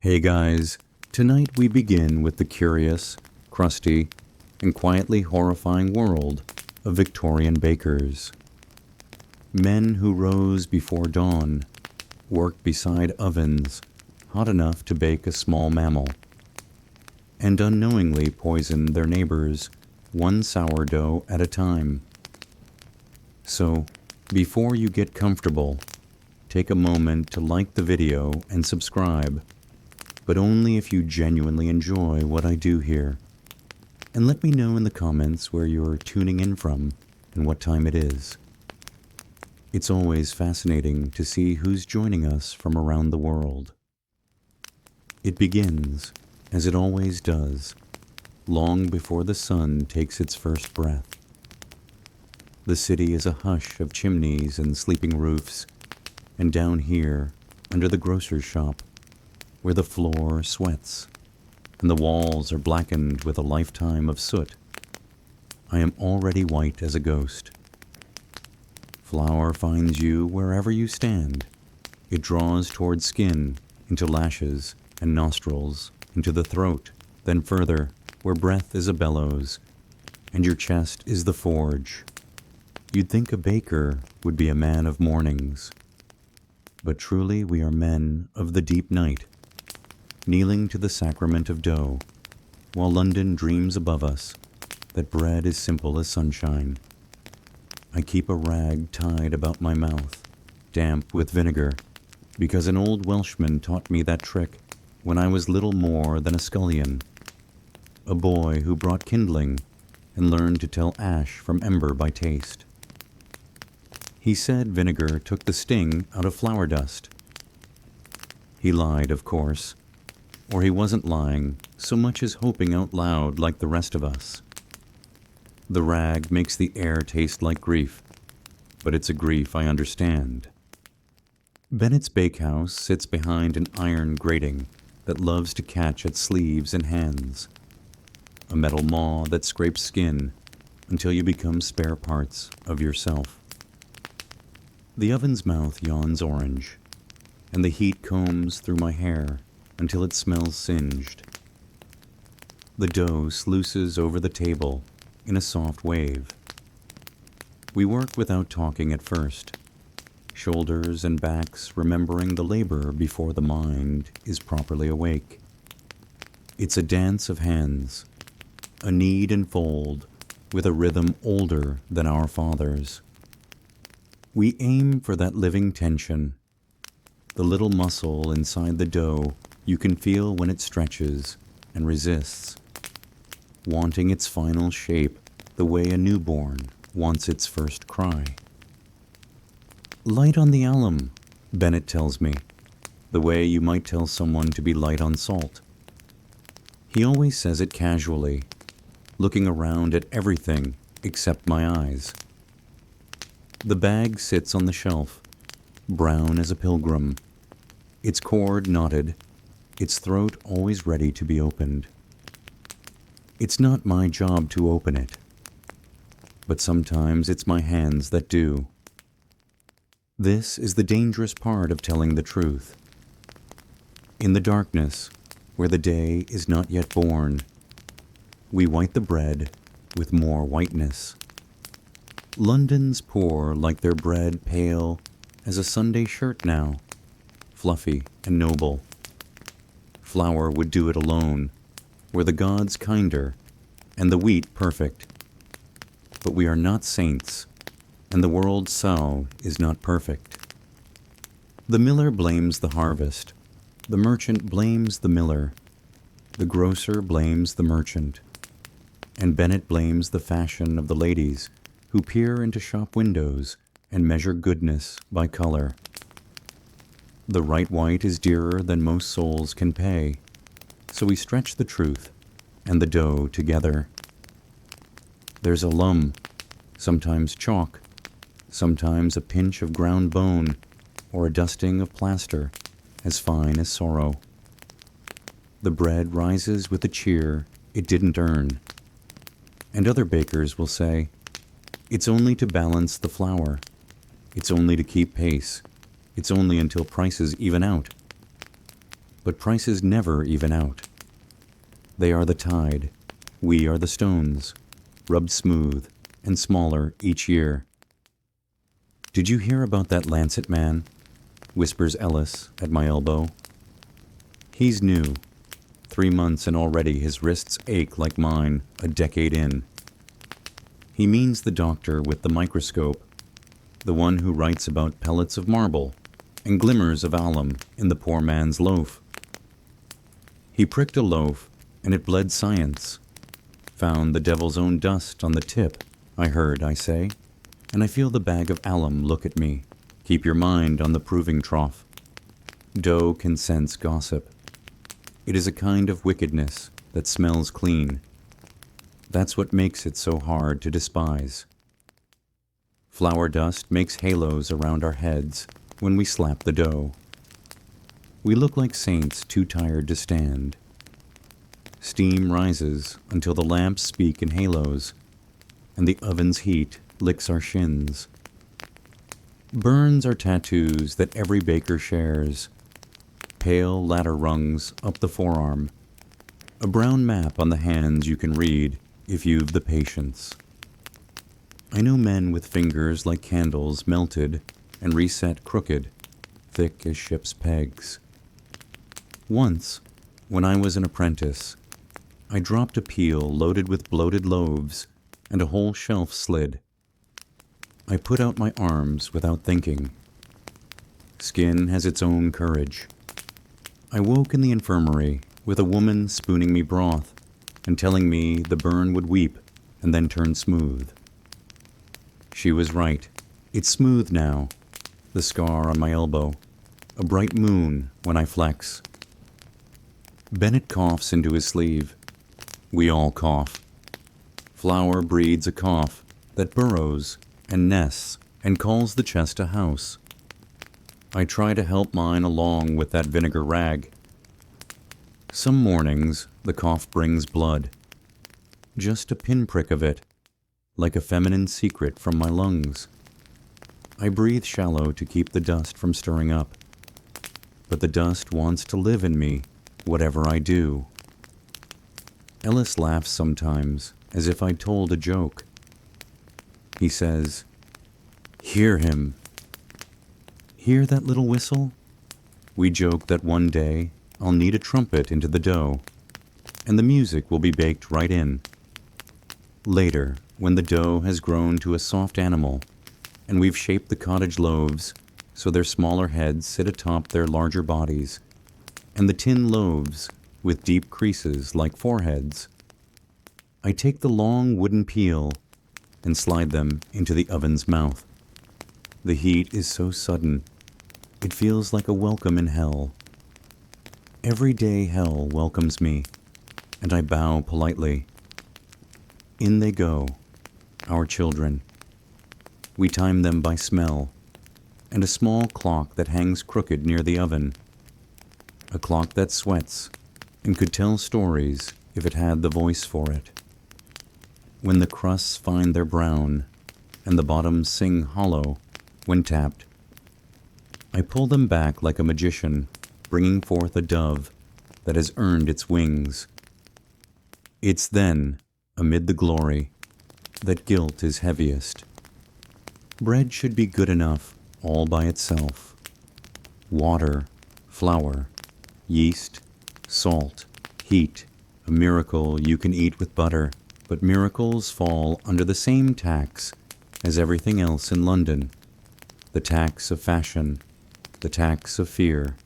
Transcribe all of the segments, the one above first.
Hey guys, tonight we begin with the curious, crusty, and quietly horrifying world of Victorian bakers. Men who rose before dawn, worked beside ovens hot enough to bake a small mammal, and unknowingly poisoned their neighbors one sourdough at a time. So, before you get comfortable, take a moment to like the video and subscribe, but only if you genuinely enjoy what I do here. And let me know in the comments where you're tuning in from and what time it is. It's always fascinating to see who's joining us from around the world. It begins, as it always does, long before the sun takes its first breath. The city is a hush of chimneys and sleeping roofs, and down here, under the grocer's shop, where the floor sweats and the walls are blackened with a lifetime of soot, I am already white as a ghost. Flour finds you wherever you stand. It draws toward skin, into lashes and nostrils, into the throat, then further, where breath is a bellows, and your chest is the forge. You'd think a baker would be a man of mornings, but truly we are men of the deep night, kneeling to the sacrament of dough, while London dreams above us that bread is simple as sunshine. I keep a rag tied about my mouth, damp with vinegar, because an old Welshman taught me that trick when I was little more than a scullion, a boy who brought kindling and learned to tell ash from ember by taste. He said vinegar took the sting out of flour dust. He lied, of course, or he wasn't lying so much as hoping out loud like the rest of us. The rag makes the air taste like grief, but it's a grief I understand. Bennett's Bakehouse sits behind an iron grating that loves to catch at sleeves and hands, a metal maw that scrapes skin until you become spare parts of yourself. The oven's mouth yawns orange, and the heat combs through my hair until it smells singed. The dough sluices over the table in a soft wave. We work without talking at first, shoulders and backs remembering the labor before the mind is properly awake. It's a dance of hands, a knead and fold with a rhythm older than our fathers. We aim for that living tension, the little muscle inside the dough you can feel when it stretches and resists, wanting its final shape the way a newborn wants its first cry. Light on the alum, Bennett tells me, the way you might tell someone to be light on salt. He always says it casually, looking around at everything except my eyes. The bag sits on the shelf, brown as a pilgrim, its cord knotted, its throat always ready to be opened. It's not my job to open it, but sometimes it's my hands that do. This is the dangerous part of telling the truth. In the darkness, where the day is not yet born, we white the bread with more whiteness. London's poor like their bread pale as a Sunday shirt now, fluffy and noble. Flour would do it alone, were the gods kinder, and the wheat perfect. But we are not saints, and the world's sow is not perfect. The miller blames the harvest, the merchant blames the miller, the grocer blames the merchant, and Bennett blames the fashion of the ladies who peer into shop windows and measure goodness by color. The right white is dearer than most souls can pay, so we stretch the truth and the dough together. There's alum, sometimes chalk, sometimes a pinch of ground bone, or a dusting of plaster, as fine as sorrow. The bread rises with a cheer it didn't earn, and other bakers will say, it's only to balance the flour, it's only to keep pace, it's only until prices even out. but prices never even out. They are the tide, we are the stones, rubbed smooth and smaller each year. "Did you hear about that Lancet man?" whispers Ellis at my elbow. He's new, 3 months, and already his wrists ache like mine a decade in. He means the doctor with the microscope, the one who writes about pellets of marble and glimmers of alum in the poor man's loaf. He pricked a loaf, and it bled science. Found the devil's own dust on the tip, I heard, I say, and I feel the bag of alum look at me. Keep your mind on the proving trough. Dough can sense gossip. It is a kind of wickedness that smells clean. That's what makes it so hard to despise. Flour dust makes halos around our heads when we slap the dough. We look like saints too tired to stand. Steam rises until the lamps speak in halos, and the oven's heat licks our shins. Burns are tattoos that every baker shares, pale ladder rungs up the forearm, a brown map on the hands you can read if you've the patience. I know men with fingers like candles melted and reset crooked, thick as ship's pegs. Once, when I was an apprentice, I dropped a peel loaded with bloated loaves, and a whole shelf slid. I put out my arms without thinking. Skin has its own courage. I woke in the infirmary with a woman spooning me broth and telling me the burn would weep and then turn smooth. She was right. It's smooth now. The scar on my elbow, a bright moon when I flex. Bennett coughs into his sleeve. We all cough. Flour breeds a cough that burrows and nests and calls the chest a house. I try to help mine along with that vinegar rag. Some mornings the cough brings blood. Just a pinprick of it, like a feminine secret from my lungs. I breathe shallow to keep the dust from stirring up. But the dust wants to live in me, whatever I do. Ellis laughs sometimes, as if I'd told a joke. He says, "Hear him. Hear that little whistle?" We joke that one day I'll knead a trumpet into the dough, and the music will be baked right in. Later, when the dough has grown to a soft animal, and we've shaped the cottage loaves so their smaller heads sit atop their larger bodies, and the tin loaves with deep creases like foreheads, I take the long wooden peel and slide them into the oven's mouth. The heat is so sudden, it feels like a welcome in hell. Every day hell welcomes me, and I bow politely. In they go, our children. We time them by smell, and a small clock that hangs crooked near the oven. A clock that sweats and could tell stories if it had the voice for it. When the crusts find their brown, and the bottoms sing hollow when tapped, I pull them back like a magician, bringing forth a dove that has earned its wings. It's then, amid the glory, that guilt is heaviest. Bread should be good enough all by itself. Water, flour, yeast, salt, heat, a miracle you can eat with butter, but miracles fall under the same tax as everything else in London. The tax of fashion, the tax of fear,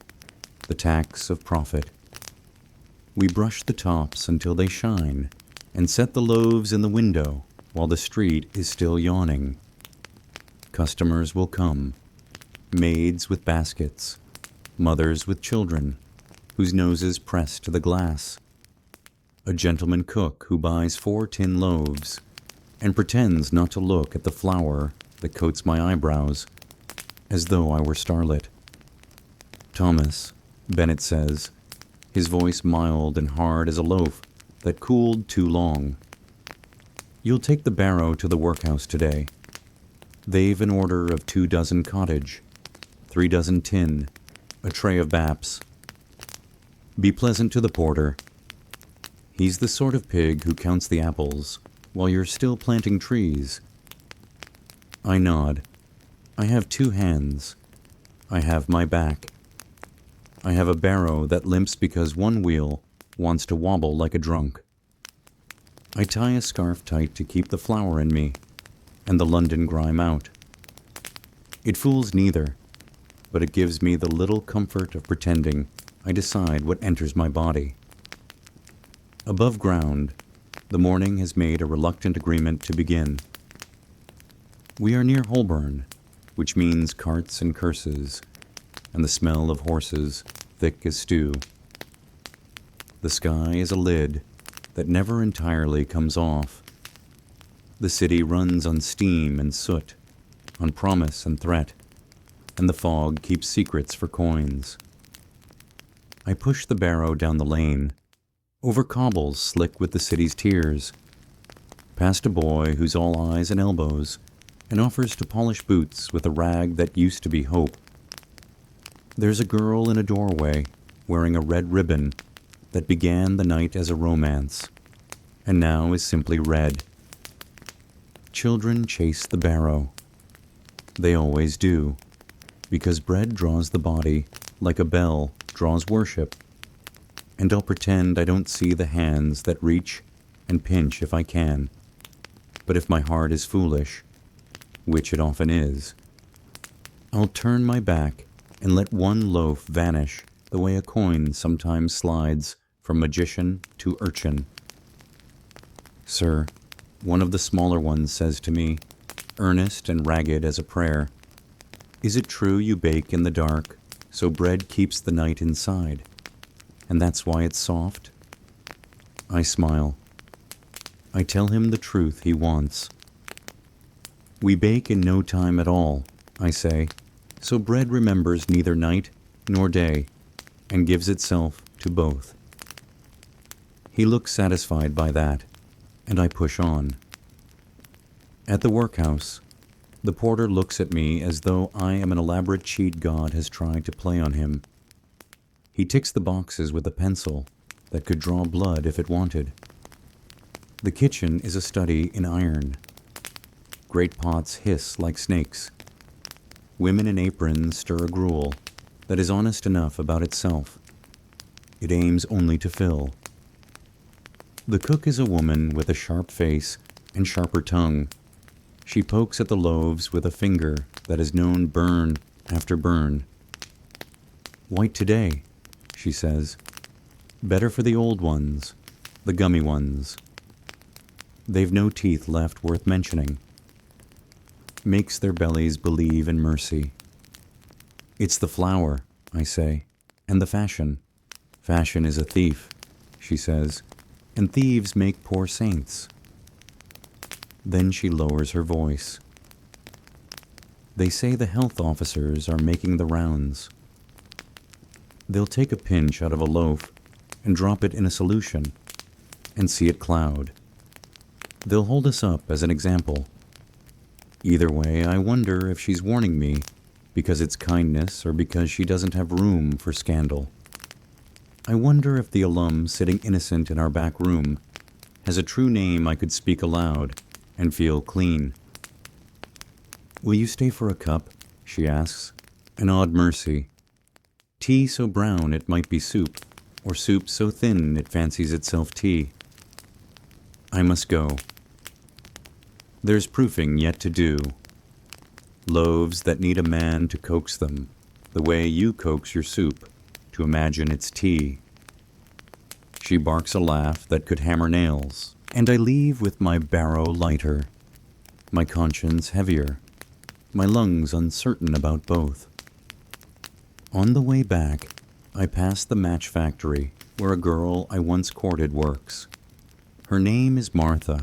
the tax of profit. We brush the tops until they shine, and set the loaves in the window while the street is still yawning. Customers will come, maids with baskets, mothers with children, whose noses press to the glass, a gentleman cook who buys 4 tin loaves and pretends not to look at the flour that coats my eyebrows, as though I were starlit. "Thomas," Bennett says, his voice mild and hard as a loaf that cooled too long, "you'll take the barrow to the workhouse today. They've an order of 2 dozen cottage, 3 dozen tin, a tray of baps. Be pleasant to the porter. He's the sort of pig who counts the apples while you're still planting trees. I nod. I have 2 hands. I have my back. I have a barrow that limps because one wheel wants to wobble like a drunk. I tie a scarf tight to keep the flour in me and the London grime out. It fools neither, but it gives me the little comfort of pretending I decide what enters my body. Above ground, the morning has made a reluctant agreement to begin. We are near Holborn, which means carts and curses, and the smell of horses thick as stew. The sky is a lid that never entirely comes off. The city runs on steam and soot, on promise and threat, and the fog keeps secrets for coins. I push the barrow down the lane, over cobbles slick with the city's tears, past a boy who's all eyes and elbows, and offers to polish boots with a rag that used to be hope. There's a girl in a doorway wearing a red ribbon that began the night as a romance, and now is simply red. Children chase the barrow. They always do, because bread draws the body like a bell draws worship, and I'll pretend I don't see the hands that reach and pinch if I can. But if my heart is foolish, which it often is, I'll turn my back and let one loaf vanish the way a coin sometimes slides from magician to urchin. Sir, one of the smaller ones says to me, earnest and ragged as a prayer, is it true you bake in the dark so bread keeps the night inside, and that's why it's soft? I smile. I tell him the truth he wants. We bake in no time at all, I say, so bread remembers neither night nor day, and gives itself to both. He looks satisfied by that, and I push on. At the workhouse, the porter looks at me as though I am an elaborate cheat God has tried to play on him. He ticks the boxes with a pencil that could draw blood if it wanted. The kitchen is a study in iron. Great pots hiss like snakes. Women in aprons stir a gruel that is honest enough about itself. It aims only to fill. The cook is a woman with a sharp face and sharper tongue. She pokes at the loaves with a finger that has known burn after burn. White today, she says. Better for the old ones, the gummy ones. They've no teeth left worth mentioning. Makes their bellies believe in mercy. It's the flour, I say, and the fashion. Fashion is a thief, she says, and thieves make poor saints. Then she lowers her voice. They say the health officers are making the rounds. They'll take a pinch out of a loaf and drop it in a solution and see it cloud. They'll hold us up as an example. Either way, I wonder if she's warning me because it's kindness or because she doesn't have room for scandal. I wonder if the alum sitting innocent in our back room has a true name I could speak aloud and feel clean. Will you stay for a cup? She asks, an odd mercy. Tea so brown it might be soup, or soup so thin it fancies itself tea. I must go. There's proofing yet to do. Loaves that need a man to coax them, the way you coax your soup to imagine it's tea. She barks a laugh that could hammer nails, and I leave with my barrow lighter, my conscience heavier, my lungs uncertain about both. On the way back, I pass the match factory where a girl I once courted works. Her name is Martha,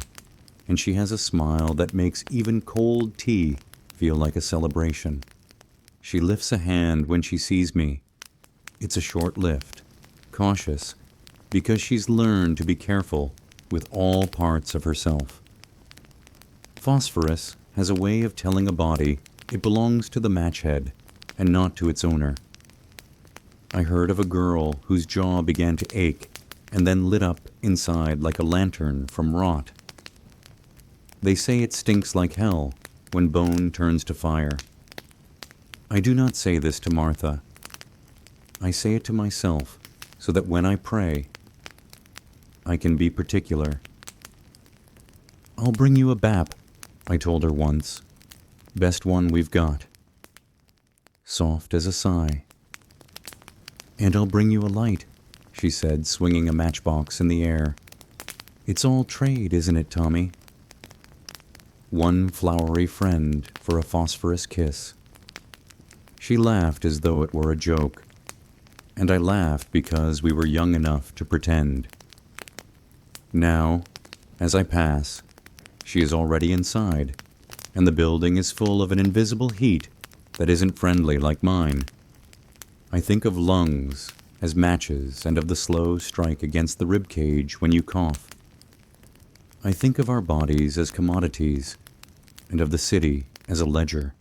and she has a smile that makes even cold tea feel like a celebration. She lifts a hand when she sees me. It's a short lift, cautious, because she's learned to be careful with all parts of herself. Phosphorus has a way of telling a body it belongs to the match head and not to its owner. I heard of a girl whose jaw began to ache and then lit up inside like a lantern from rot. They say it stinks like hell when bone turns to fire. I do not say this to Martha. I say it to myself so that when I pray, I can be particular. I'll bring you a bap, I told her once. Best one we've got. Soft as a sigh. And I'll bring you a light, she said, swinging a matchbox in the air. It's all trade, isn't it, Tommy? One flowery friend for a phosphorus kiss. She laughed as though it were a joke, and I laughed because we were young enough to pretend. Now, as I pass, she is already inside, and the building is full of an invisible heat that isn't friendly like mine. I think of lungs as matches and of the slow strike against the rib cage when you cough. I think of our bodies as commodities and of the city as a ledger.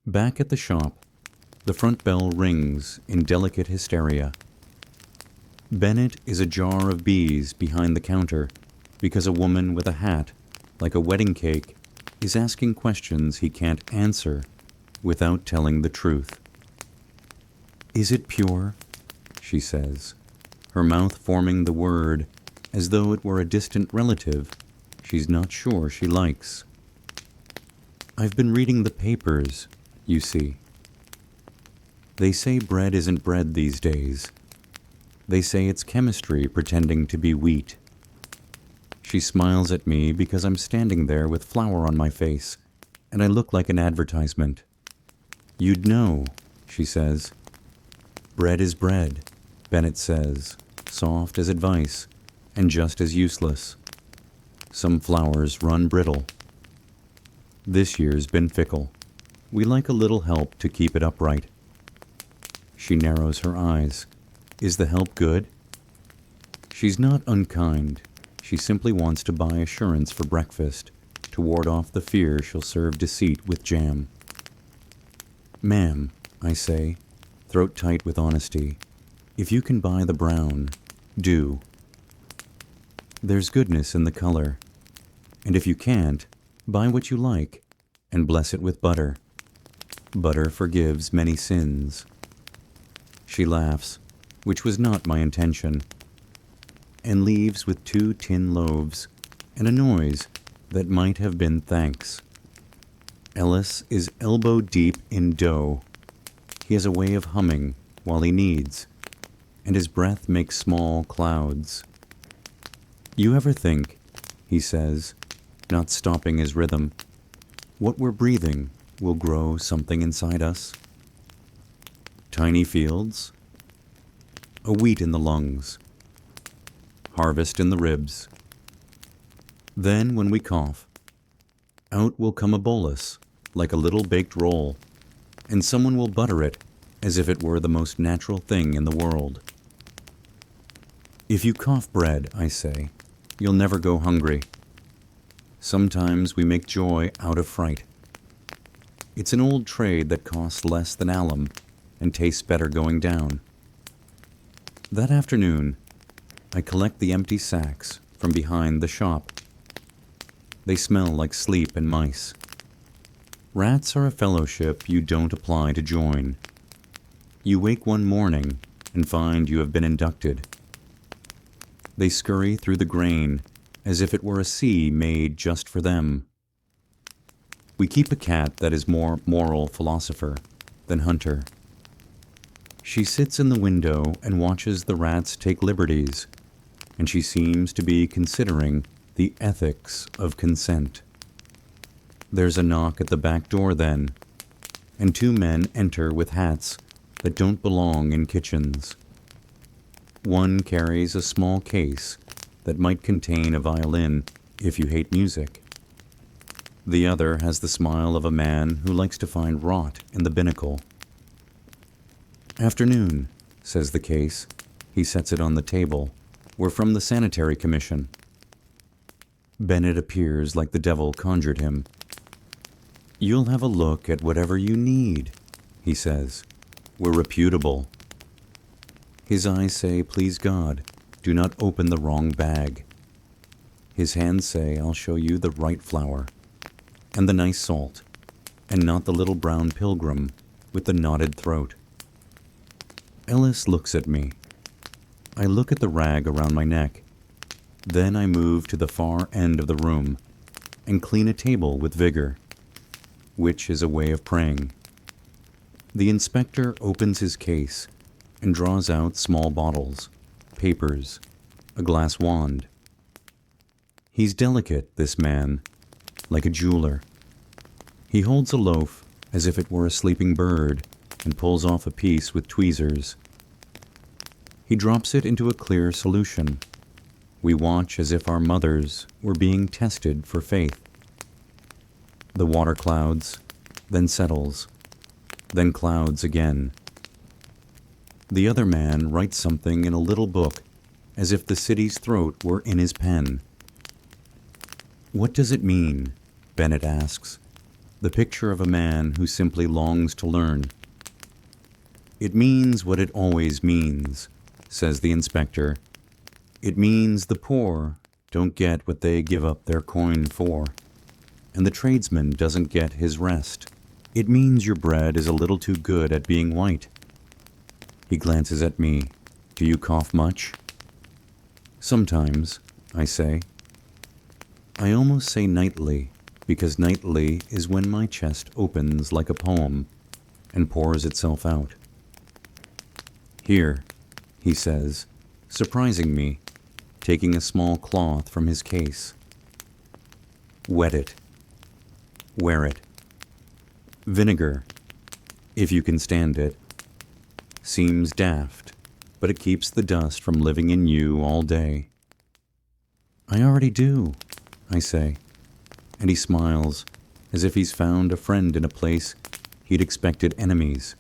Back at the shop, the front bell rings in delicate hysteria. Bennett is a jar of bees behind the counter because a woman with a hat, like a wedding cake, is asking questions he can't answer without telling the truth. Is it pure? She says, her mouth forming the word as though it were a distant relative she's not sure she likes. I've been reading the papers, you see. They say bread isn't bread these days. They say it's chemistry pretending to be wheat. She smiles at me because I'm standing there with flour on my face, and I look like an advertisement. You'd know, she says. Bread is bread, Bennett says, soft as advice, and just as useless. Some flowers run brittle. This year's been fickle. We like a little help to keep it upright. She narrows her eyes. Is the help good? She's not unkind. She simply wants to buy assurance for breakfast to ward off the fear she'll serve deceit with jam. Ma'am, I say, throat tight with honesty, if you can buy the brown, do. There's goodness in the color, and if you can't, buy what you like and bless it with butter. Butter forgives many sins. She laughs, which was not my intention, and leaves with 2 tin loaves and a noise that might have been thanks. Ellis is elbow deep in dough. He has a way of humming while he kneads, and his breath makes small clouds. You ever think, he says, not stopping his rhythm, what we're breathing will grow something inside us? Tiny fields, a wheat in the lungs, harvest in the ribs. Then when we cough, out will come a bolus, like a little baked roll, and someone will butter it as if it were the most natural thing in the world. If you cough bread, I say, you'll never go hungry. Sometimes we make joy out of fright. It's an old trade that costs less than alum and tastes better going down. That afternoon, I collect the empty sacks from behind the shop. They smell like sleep and mice. Rats are a fellowship you don't apply to join. You wake one morning and find you have been inducted. They scurry through the grain as if it were a sea made just for them. We keep a cat that is more moral philosopher than hunter. She sits in the window and watches the rats take liberties, and she seems to be considering the ethics of consent. There's a knock at the back door then, and 2 men enter with hats that don't belong in kitchens. One carries a small case that might contain a violin if you hate music. The other has the smile of a man who likes to find rot in the binnacle. Afternoon, says the case. He sets it on the table. We're from the Sanitary Commission. Bennett appears like the devil conjured him. You'll have a look at whatever you need, he says. We're reputable, His eyes say, "Please God, do not open the wrong bag." His hands say, "I'll show you the right flour and the nice salt, and not the little brown pilgrim with the knotted throat." Ellis looks at me. I look at the rag around my neck. Then I move to the far end of the room and clean a table with vigor, which is a way of praying. The inspector opens his case and draws out small bottles, papers, a glass wand. He's delicate, this man, like a jeweler. He holds a loaf as if it were a sleeping bird and pulls off a piece with tweezers. He drops it into a clear solution. We watch as if our mothers were being tested for faith. The water clouds, then settles, then clouds again. The other man writes something in a little book as if the city's throat were in his pen. "What does it mean?" Bennett asks, the picture of a man who simply longs to learn. "It means what it always means," says the inspector. "It means the poor don't get what they give up their coin for, and the tradesman doesn't get his rest. It means your bread is a little too good at being white." He glances at me. "Do you cough much?" "Sometimes," I say. I almost say nightly, because nightly is when my chest opens like a poem and pours itself out. "Here," he says, surprising me, taking a small cloth from his case. "Wet it. Wear it. Vinegar, if you can stand it. Seems daft, but it keeps the dust from living in you all day." "I already do," I say, and he smiles as if he's found a friend in a place he'd expected enemies.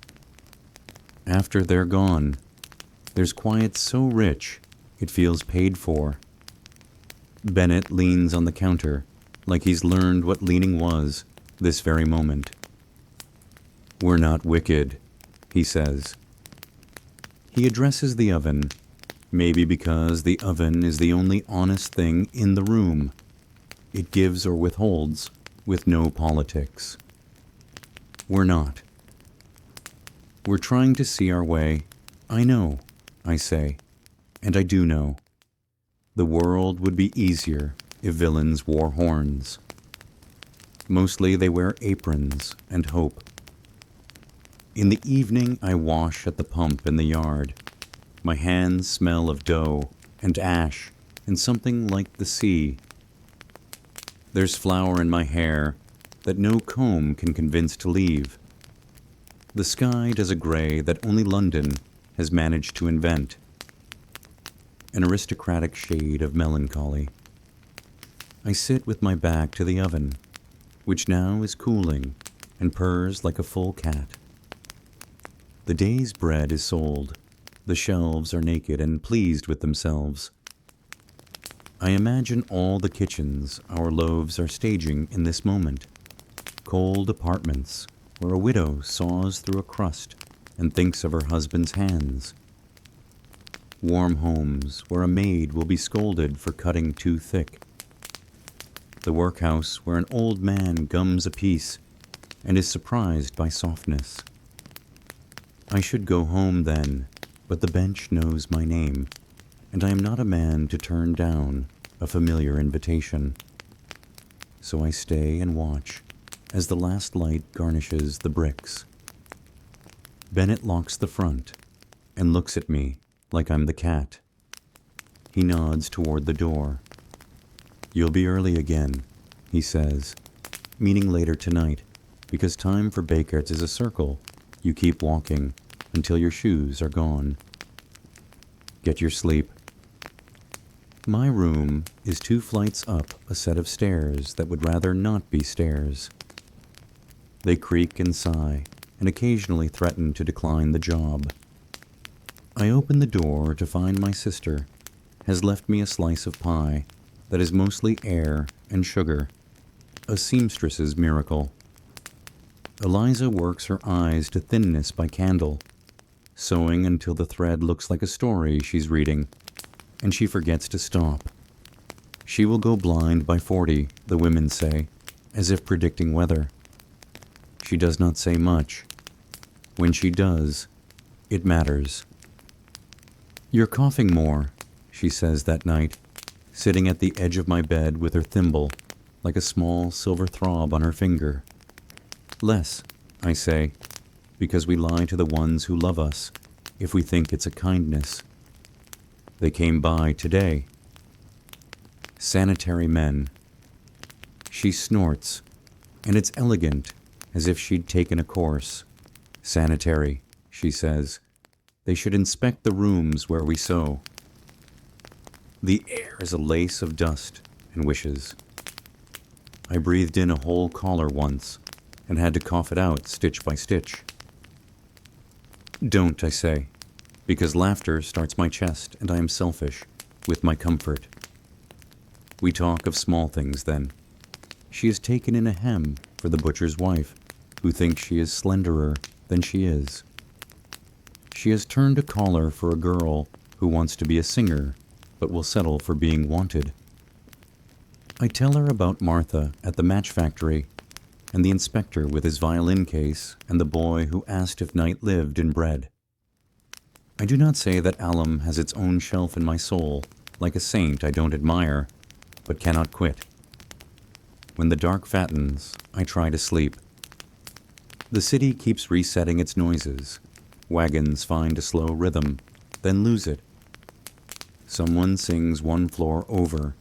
After they're gone, there's quiet so rich it feels paid for. Bennett leans on the counter like he's learned what leaning was this very moment. "We're not wicked," he says. He addresses the oven, maybe because the oven is the only honest thing in the room. It gives or withholds with no politics. "We're not. We're trying to see our way. I know," I say, and I do know. The world would be easier if villains wore horns. Mostly they wear aprons and hope. In the evening I wash at the pump in the yard. My hands smell of dough and ash and something like the sea. There's flour in my hair that no comb can convince to leave. The sky does a gray that only London has managed to invent. An aristocratic shade of melancholy. I sit with my back to the oven, which now is cooling and purrs like a full cat. The day's bread is sold. The shelves are naked and pleased with themselves. I imagine all the kitchens our loaves are staging in this moment. Cold apartments where a widow saws through a crust and thinks of her husband's hands. Warm homes where a maid will be scolded for cutting too thick. The workhouse where an old man gums a piece and is surprised by softness. I should go home then, but the bench knows my name, and I am not a man to turn down a familiar invitation. So I stay and watch as the last light garnishes the bricks. Bennett locks the front and looks at me like I'm the cat. He nods toward the door. "You'll be early again," he says, meaning later tonight, because time for Bakert's is a circle. You keep walking until your shoes are gone. Get your sleep. My room is 2 flights up a set of stairs that would rather not be stairs. They creak and sigh, and occasionally threaten to decline the job. I open the door to find my sister has left me a slice of pie that is mostly air and sugar, a seamstress's miracle. Eliza works her eyes to thinness by candle, sewing until the thread looks like a story she's reading, and she forgets to stop. She will go blind by 40, the women say, as if predicting weather. She does not say much. When she does, it matters. "You're coughing more," she says that night, sitting at the edge of my bed with her thimble, like a small silver throb on her finger. "Less," I say, because we lie to the ones who love us if we think it's a kindness. They came by today. Sanitary men. She snorts, and it's elegant, as if she'd taken a course. "Sanitary," she says. "They should inspect the rooms where we sew." The air is a lace of dust and wishes. I breathed in a whole collar once and had to cough it out stitch by stitch. "Don't," I say, because laughter starts my chest and I am selfish with my comfort. We talk of small things then. She has taken in a hem for the butcher's wife, who thinks she is slenderer than she is. She has turned a collar for a girl who wants to be a singer, but will settle for being wanted. I tell her about Martha at the match factory, and the inspector with his violin case, and the boy who asked if night lived in bread. I do not say that alum has its own shelf in my soul, like a saint I don't admire, but cannot quit. When the dark fattens, I try to sleep. The city keeps resetting its noises. Wagons find a slow rhythm, then lose it. Someone sings one floor over.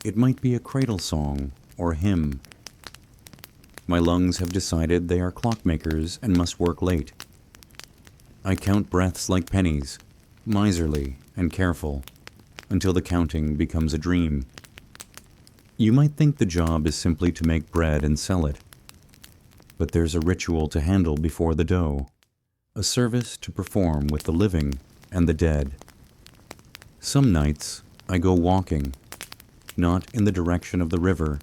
It might be a cradle song or a hymn. My lungs have decided they are clockmakers and must work late. I count breaths like pennies, miserly and careful, until the counting becomes a dream. You might think the job is simply to make bread and sell it. But there's a ritual to handle before the dough, a service to perform with the living and the dead. Some nights I go walking, not in the direction of the river,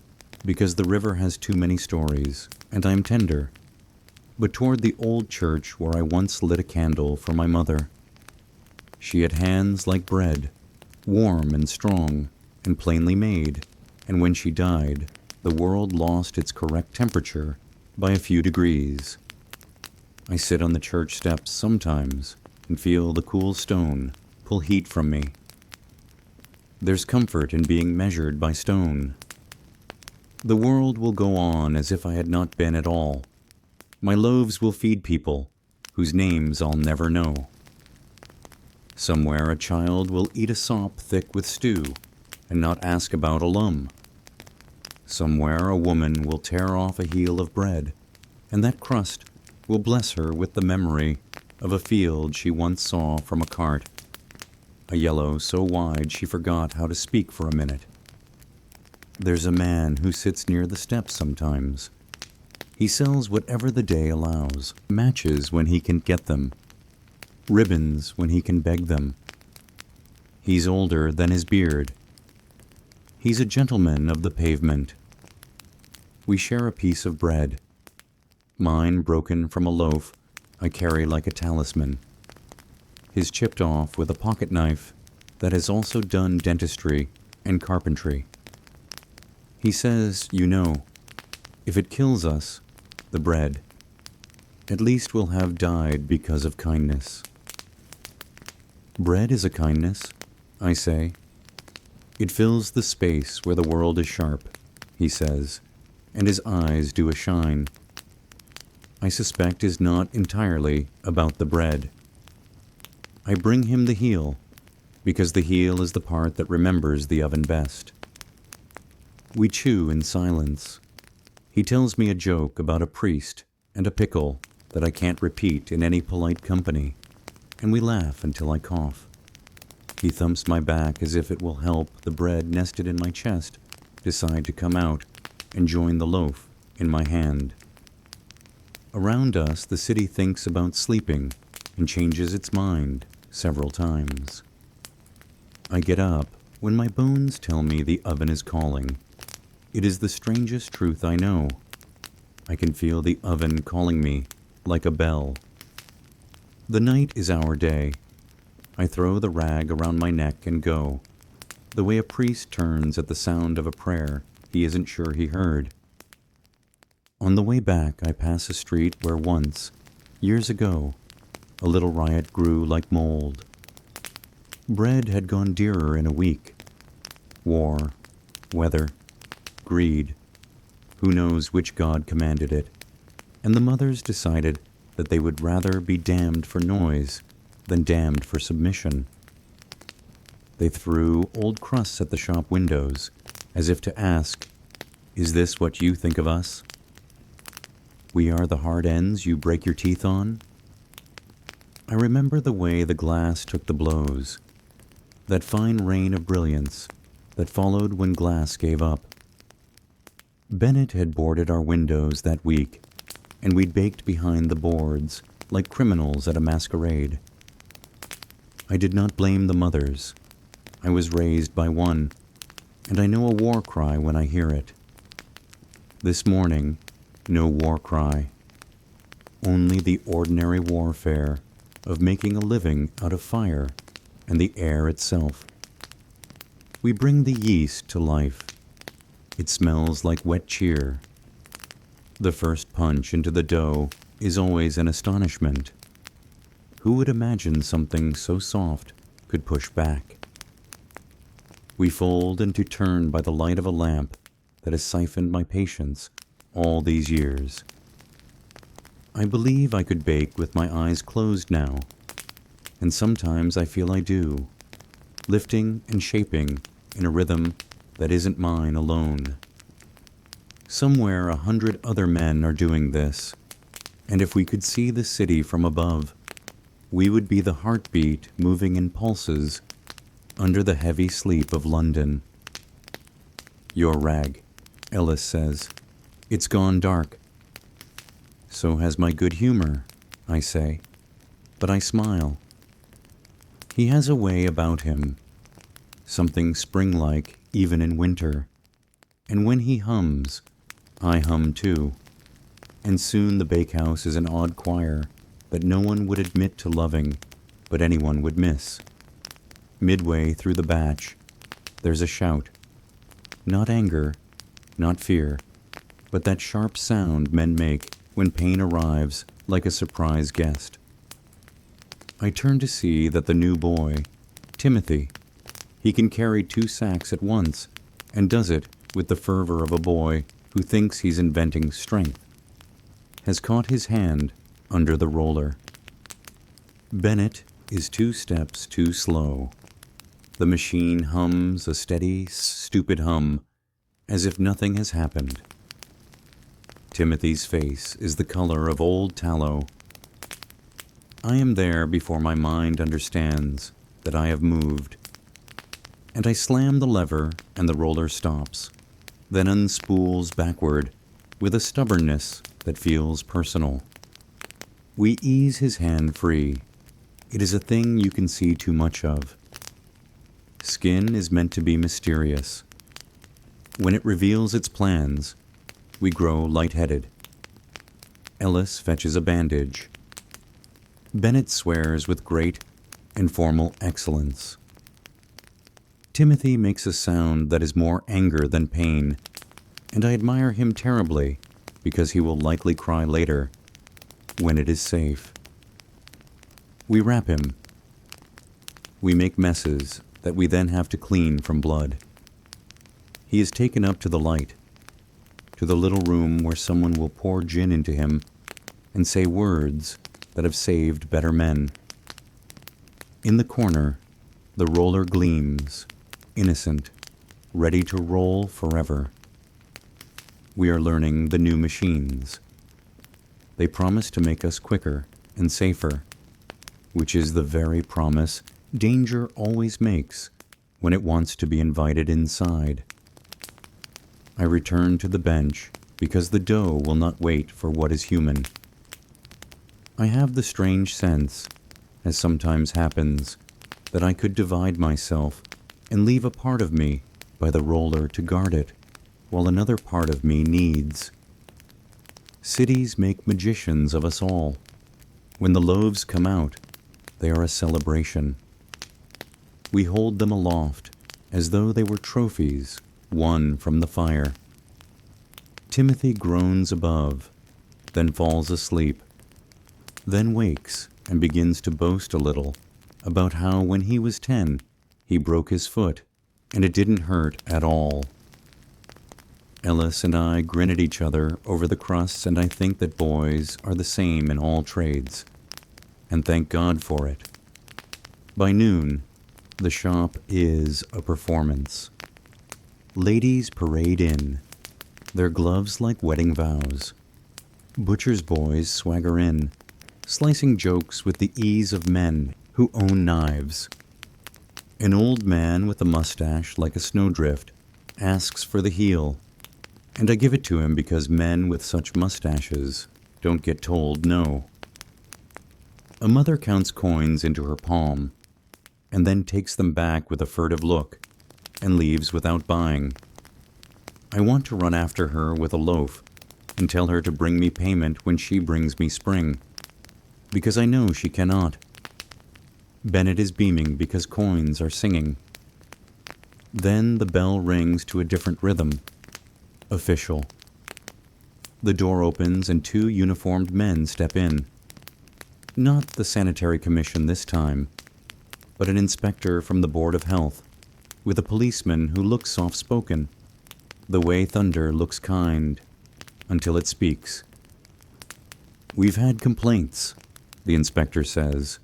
because the river has too many stories, and I am tender, but toward the old church where I once lit a candle for my mother. She had hands like bread, warm and strong, and plainly made, and when she died, the world lost its correct temperature by a few degrees. I sit on the church steps sometimes and feel the cool stone pull heat from me. There's comfort in being measured by stone. The world will go on as if I had not been at all. My loaves will feed people whose names I'll never know. Somewhere a child will eat a sop thick with stew and not ask about alum. Somewhere a woman will tear off a heel of bread, and that crust will bless her with the memory of a field she once saw from a cart, a yellow so wide she forgot how to speak for a minute. There's a man who sits near the steps sometimes. He sells whatever the day allows, matches when he can get them, ribbons when he can beg them. He's older than his beard. He's a gentleman of the pavement. We share a piece of bread. Mine broken from a loaf I carry like a talisman. His chipped off with a pocket knife that has also done dentistry and carpentry. He says, you know, if it kills us, the bread, at least we'll have died because of kindness. Bread is a kindness, I say. It fills the space where the world is sharp, he says, and his eyes do a shine. I suspect is not entirely about the bread. I bring him the heel, because the heel is the part that remembers the oven best. We chew in silence. He tells me a joke about a priest and a pickle that I can't repeat in any polite company, and we laugh until I cough. He thumps my back as if it will help the bread nested in my chest decide to come out and join the loaf in my hand. Around us, the city thinks about sleeping and changes its mind several times. I get up when my bones tell me the oven is calling. It is the strangest truth I know. I can feel the oven calling me like a bell. The night is our day. I throw the rag around my neck and go, the way a priest turns at the sound of a prayer he isn't sure he heard. On the way back, I pass a street where once, years ago, a little riot grew like mold. Bread had gone dearer in a week. War, weather, greed, who knows which god commanded it, and the mothers decided that they would rather be damned for noise than damned for submission. They threw old crusts at the shop windows, as if to ask, "Is this what you think of us? We are the hard ends you break your teeth on?" I remember the way the glass took the blows, that fine rain of brilliance that followed when glass gave up. Bennett had boarded our windows that week, and we'd baked behind the boards like criminals at a masquerade. I did not blame the mothers. I was raised by one, and I know a war cry when I hear it. This morning, no war cry. Only the ordinary warfare of making a living out of fire and the air itself. We bring the yeast to life. It smells like wet cheer. The first punch into the dough is always an astonishment. Who would imagine something so soft could push back? We fold and to turn by the light of a lamp that has siphoned my patience all these years. I believe I could bake with my eyes closed now, and sometimes I feel I do, lifting and shaping in a rhythm that isn't mine alone. Somewhere 100 other men are doing this, and if we could see the city from above, we would be the heartbeat moving in pulses under the heavy sleep of London. "Your rag," Ellis says. "It's gone dark." "So has my good humor," I say, but I smile. He has a way about him, something spring-like even in winter, and when he hums, I hum too, and soon the bakehouse is an odd choir that no one would admit to loving, but anyone would miss. Midway through the batch, there's a shout. Not anger, not fear, but that sharp sound men make when pain arrives like a surprise guest. I turn to see that the new boy, Timothy, he can carry 2 sacks at once, and does it with the fervor of a boy who thinks he's inventing strength, has caught his hand under the roller. Bennett is 2 steps too slow. The machine hums a steady, stupid hum, as if nothing has happened. Timothy's face is the color of old tallow. I am there before my mind understands that I have moved, and I slam the lever and the roller stops, then unspools backward with a stubbornness that feels personal. We ease his hand free. It is a thing you can see too much of. Skin is meant to be mysterious. When it reveals its plans, we grow lightheaded. Ellis fetches a bandage. Bennett swears with great and formal excellence. Timothy makes a sound that is more anger than pain, and I admire him terribly because he will likely cry later, when it is safe. We wrap him. We make messes that we then have to clean from blood. He is taken up to the light, to the little room where someone will pour gin into him and say words that have saved better men. In the corner, the roller gleams, innocent, ready to roll forever. We are learning the new machines. They promise to make us quicker and safer, which is the very promise danger always makes when it wants to be invited inside. I return to the bench because the dough will not wait for what is human. I have the strange sense, as sometimes happens, that I could divide myself and leave a part of me by the roller to guard it, while another part of me needs. Cities make magicians of us all. When the loaves come out, they are a celebration. We hold them aloft as though they were trophies won from the fire. Timothy groans above, then falls asleep, then wakes and begins to boast a little about how when he was 10, he broke his foot and it didn't hurt at all. Ellis and I grin at each other over the crusts, and I think that boys are the same in all trades, and thank God for it. By noon, the shop is a performance. Ladies parade in, their gloves like wedding vows. Butcher's boys swagger in, slicing jokes with the ease of men who own knives. An old man with a mustache like a snowdrift asks for the heel, and I give it to him because men with such mustaches don't get told no. A mother counts coins into her palm, and then takes them back with a furtive look, and leaves without buying. I want to run after her with a loaf, and tell her to bring me payment when she brings me spring, because I know she cannot. Bennett is beaming because coins are singing. Then the bell rings to a different rhythm. Official. The door opens and 2 uniformed men step in. Not the sanitary commission this time, but an inspector from the Board of Health, with a policeman who looks soft-spoken, the way thunder looks kind, until it speaks. "We've had complaints," the inspector says.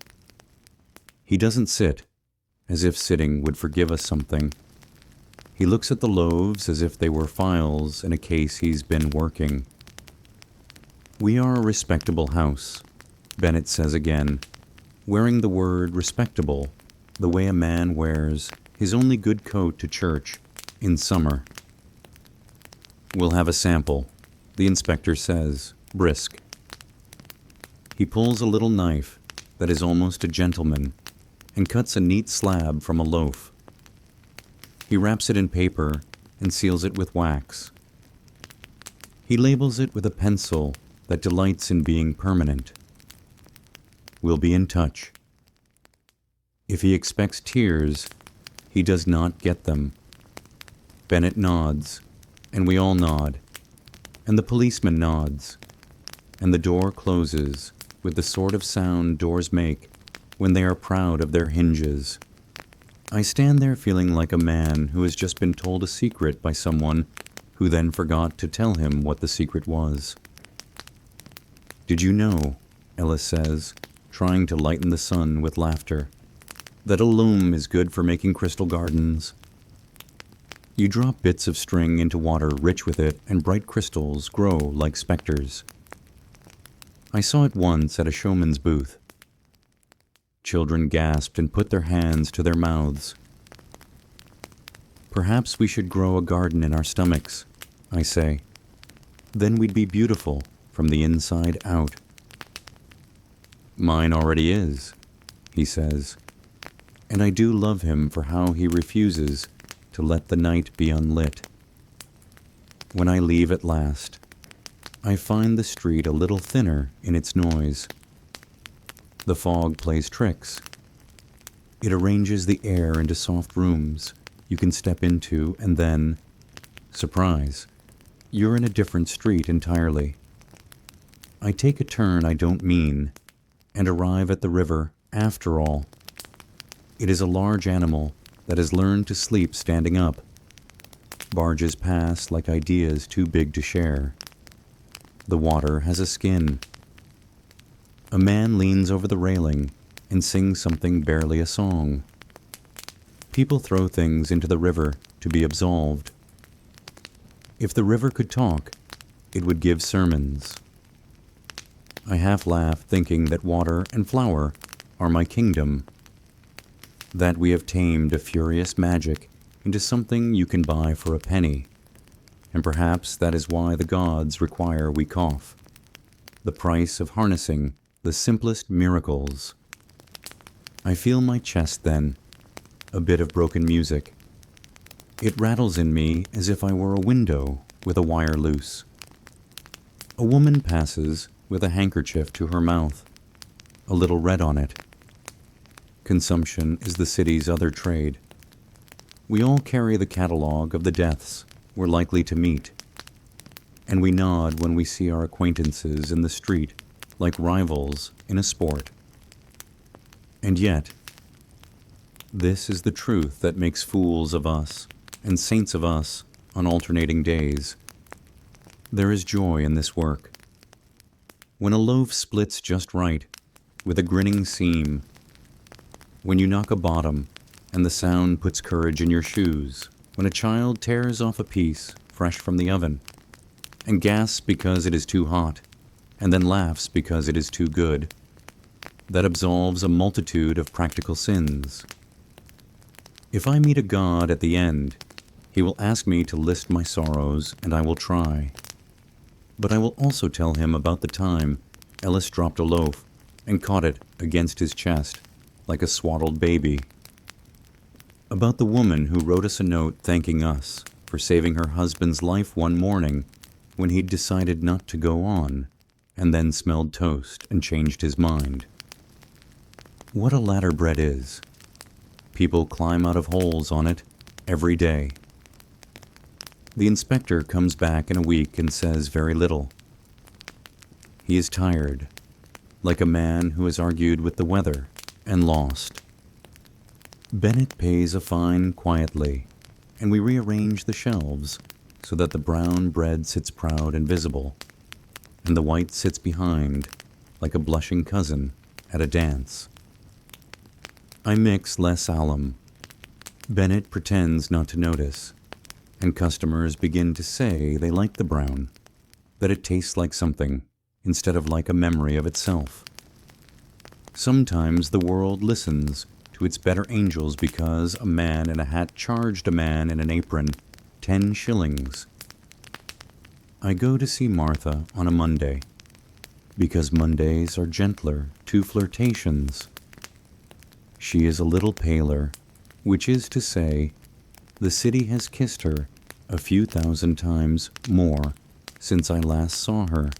He doesn't sit, as if sitting would forgive us something. He looks at the loaves as if they were files in a case he's been working. "We are a respectable house," Bennett says again, wearing the word respectable the way a man wears his only good coat to church in summer. "We'll have a sample," the inspector says, brisk. He pulls a little knife that is almost a gentleman and cuts a neat slab from a loaf. He wraps it in paper and seals it with wax. He labels it with a pencil that delights in being permanent. "We'll be in touch." If he expects tears, he does not get them. Bennett nods, and we all nod, and the policeman nods, and the door closes with the sort of sound doors make when they are proud of their hinges. I stand there feeling like a man who has just been told a secret by someone who then forgot to tell him what the secret was. "Did you know," Ellis says, trying to lighten the sun with laughter, "that a loom is good for making crystal gardens? You drop bits of string into water rich with it, and bright crystals grow like specters. I saw it once at a showman's booth." Children gasped and put their hands to their mouths. "Perhaps we should grow a garden in our stomachs," I say. "Then we'd be beautiful from the inside out." "Mine already is," he says, and I do love him for how he refuses to let the night be unlit. When I leave at last, I find the street a little thinner in its noise. The fog plays tricks. It arranges the air into soft rooms you can step into, and then, surprise, you're in a different street entirely. I take a turn I don't mean, and arrive at the river after all. It is a large animal that has learned to sleep standing up. Barges pass like ideas too big to share. The water has a skin. A man leans over the railing and sings something barely a song. People throw things into the river to be absolved. If the river could talk, it would give sermons. I half laugh, thinking that water and flower are my kingdom, that we have tamed a furious magic into something you can buy for a penny, and perhaps that is why the gods require we cough, the price of harnessing the simplest miracles. I feel my chest then, a bit of broken music. It rattles in me as if I were a window with a wire loose. A woman passes with a handkerchief to her mouth. a little red on it. Consumption is the city's other trade. We all carry the catalog of the deaths we're likely to meet, and we nod when we see our acquaintances in the street like rivals in a sport. And yet, this is the truth that makes fools of us and saints of us on alternating days. There is joy in this work. When a loaf splits just right, with a grinning seam, when you knock a bottom and the sound puts courage in your shoes, when a child tears off a piece fresh from the oven and gasps because it is too hot and then laughs because it is too good, that absolves a multitude of practical sins. If I meet a God at the end, he will ask me to list my sorrows, and I will try. But I will also tell him about the time Ellis dropped a loaf and caught it against his chest like a swaddled baby. About the woman who wrote us a note thanking us for saving her husband's life one morning when he'd decided not to go on, and then smelled toast and changed his mind. What a ladder bread is. People climb out of holes on it every day. The inspector comes back in a week and says very little. He is tired, like a man who has argued with the weather and lost. Bennett pays a fine quietly, and we rearrange the shelves so that the brown bread sits proud and visible, and the white sits behind like a blushing cousin at a dance. I mix less alum. Bennett pretends not to notice, and customers begin to say they like the brown, that it tastes like something instead of like a memory of itself. Sometimes the world listens to its better angels because a man in a hat charged a man in an apron 10 shillings. I go to see Martha on a Monday, because Mondays are gentler to flirtations. She is a little paler, which is to say, the city has kissed her a few thousand times more since I last saw her.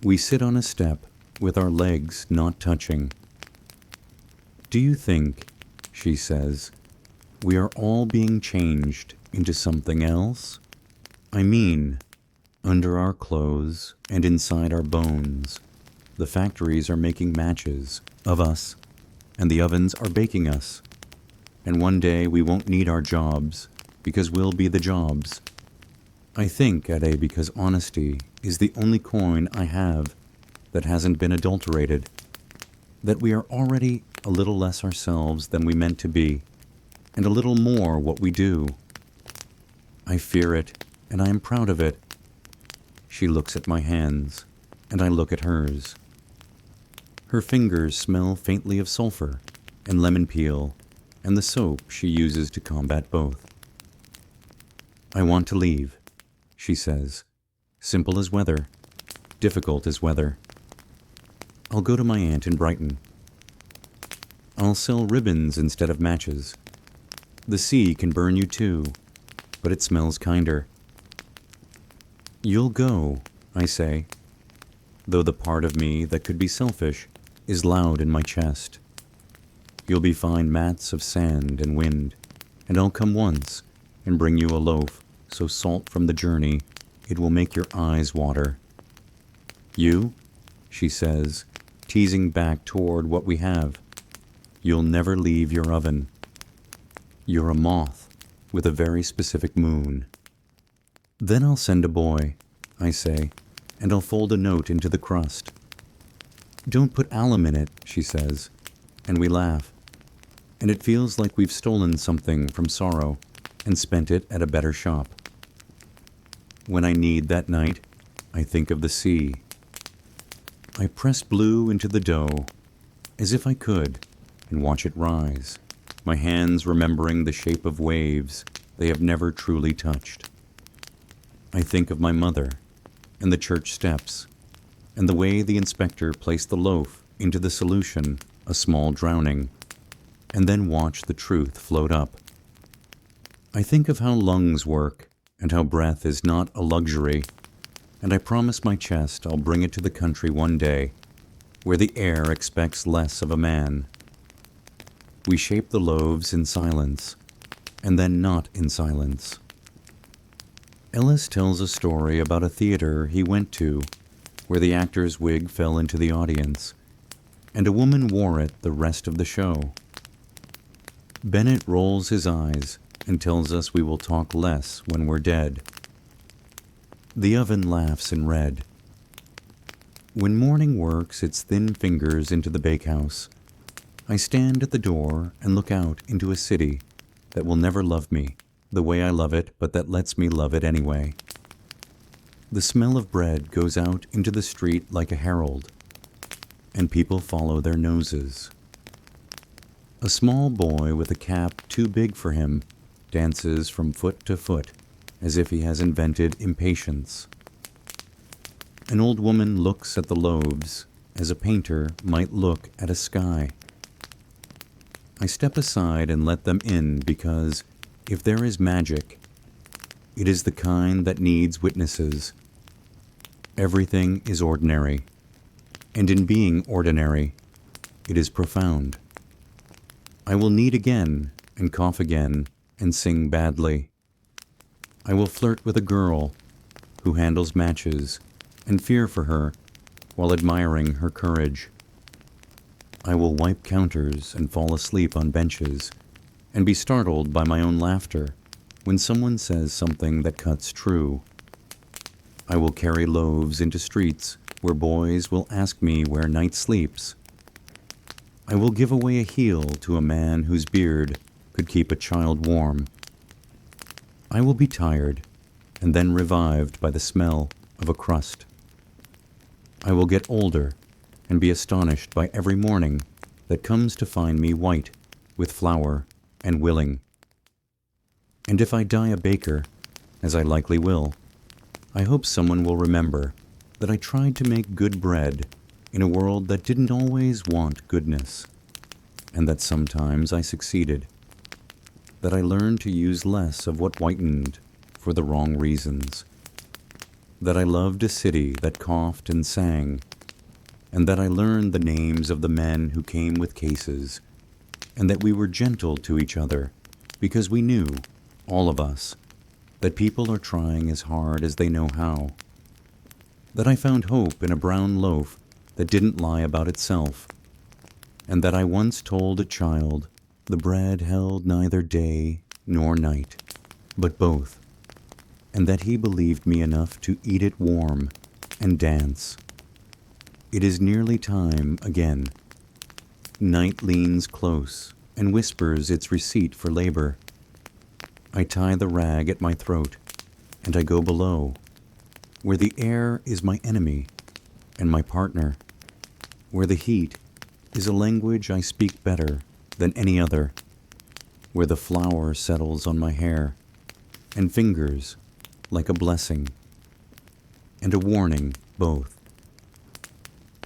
We sit on a step with our legs not touching. Do you think, she says, we are all being changed into something else? I mean, under our clothes and inside our bones, the factories are making matches of us, and the ovens are baking us. And one day we won't need our jobs, because we'll be the jobs. I think, Ade, because honesty is the only coin I have that hasn't been adulterated, that we are already a little less ourselves than we meant to be, and a little more what we do. I fear it, and I am proud of it. She looks at my hands, and I look at hers. Her fingers smell faintly of sulfur and lemon peel and the soap she uses to combat both. I want to leave, she says. Simple as weather, difficult as weather. I'll go to my aunt in Brighton. I'll sell ribbons instead of matches. The sea can burn you too, but it smells kinder. You'll go, I say, though the part of me that could be selfish is loud in my chest. You'll be fine mats of sand and wind, and I'll come once and bring you a loaf so salt from the journey it will make your eyes water. You, she says, teasing back toward what we have, you'll never leave your oven. You're a moth with a very specific moon. Then I'll send a boy, I say, and I'll fold a note into the crust. Don't put alum in it, she says, and we laugh. And it feels like we've stolen something from sorrow and spent it at a better shop. When I need that night, I think of the sea. I press blue into the dough, as if I could, and watch it rise, my hands remembering the shape of waves they have never truly touched. I think of my mother, and the church steps, and the way the inspector placed the loaf into the solution, a small drowning, and then watch the truth float up. I think of how lungs work, and how breath is not a luxury, and I promise my chest I'll bring it to the country one day, where the air expects less of a man. We shape the loaves in silence, and then not in silence. Ellis tells a story about a theater he went to where the actor's wig fell into the audience, and a woman wore it the rest of the show. Bennett rolls his eyes and tells us we will talk less when we're dead. The oven laughs in red. When morning works its thin fingers into the bakehouse, I stand at the door and look out into a city that will never love me the way I love it, but that lets me love it anyway. The smell of bread goes out into the street like a herald, and people follow their noses. A small boy with a cap too big for him dances from foot to foot as if he has invented impatience. An old woman looks at the loaves as a painter might look at a sky. I step aside and let them in because if there is magic, it is the kind that needs witnesses. Everything is ordinary, and in being ordinary, it is profound. I will knead again and cough again and sing badly. I will flirt with a girl who handles matches and fear for her while admiring her courage. I will wipe counters and fall asleep on benches and be startled by my own laughter when someone says something that cuts true. I will carry loaves into streets where boys will ask me where night sleeps. I will give away a heel to a man whose beard could keep a child warm. I will be tired and then revived by the smell of a crust. I will get older and be astonished by every morning that comes to find me white with flour and willing. And if I die a baker, as I likely will, I hope someone will remember that I tried to make good bread in a world that didn't always want goodness, and that sometimes I succeeded, that I learned to use less of what whitened for the wrong reasons, that I loved a city that coughed and sang, and that I learned the names of the men who came with cases, and that we were gentle to each other because we knew, all of us, that people are trying as hard as they know how, that I found hope in a brown loaf that didn't lie about itself, and that I once told a child the bread held neither day nor night, but both, and that he believed me enough to eat it warm and dance. It is nearly time again. Night leans close and whispers its receipt for labor. I tie the rag at my throat, and I go below, where the air is my enemy and my partner, where the heat is a language I speak better than any other, where the flour settles on my hair and fingers like a blessing and a warning both.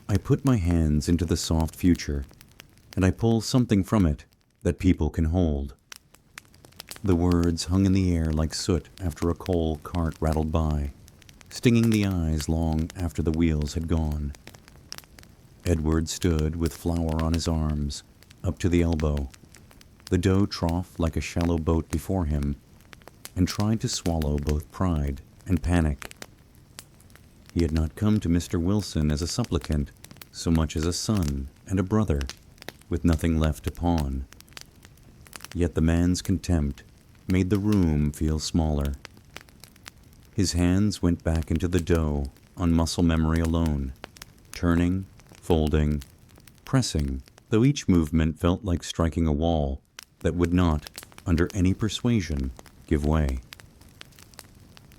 I put my hands into the soft future, and I pull something from it that people can hold. The words hung in the air like soot after a coal cart rattled by, stinging the eyes long after the wheels had gone. Edward stood with flour on his arms, up to the elbow, the dough trough like a shallow boat before him, and tried to swallow both pride and panic. He had not come to Mr. Wilson as a supplicant, so much as a son and a brother, with nothing left to pawn. Yet the man's contempt made the room feel smaller. His hands went back into the dough on muscle memory alone, turning, folding, pressing, though each movement felt like striking a wall that would not, under any persuasion, give way.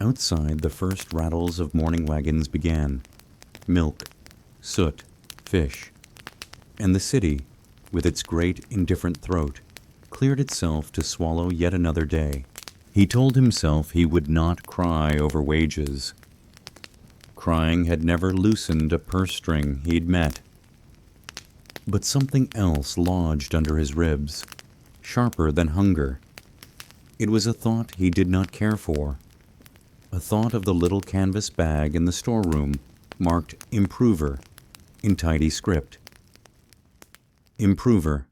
Outside, the first rattles of morning wagons began. Milk, soot, fish, and the city, with its great indifferent throat, cleared itself to swallow yet another day. He told himself he would not cry over wages. Crying had never loosened a purse string he'd met. But something else lodged under his ribs, sharper than hunger. It was a thought he did not care for, a thought of the little canvas bag in the storeroom marked Improver in tidy script. Improver.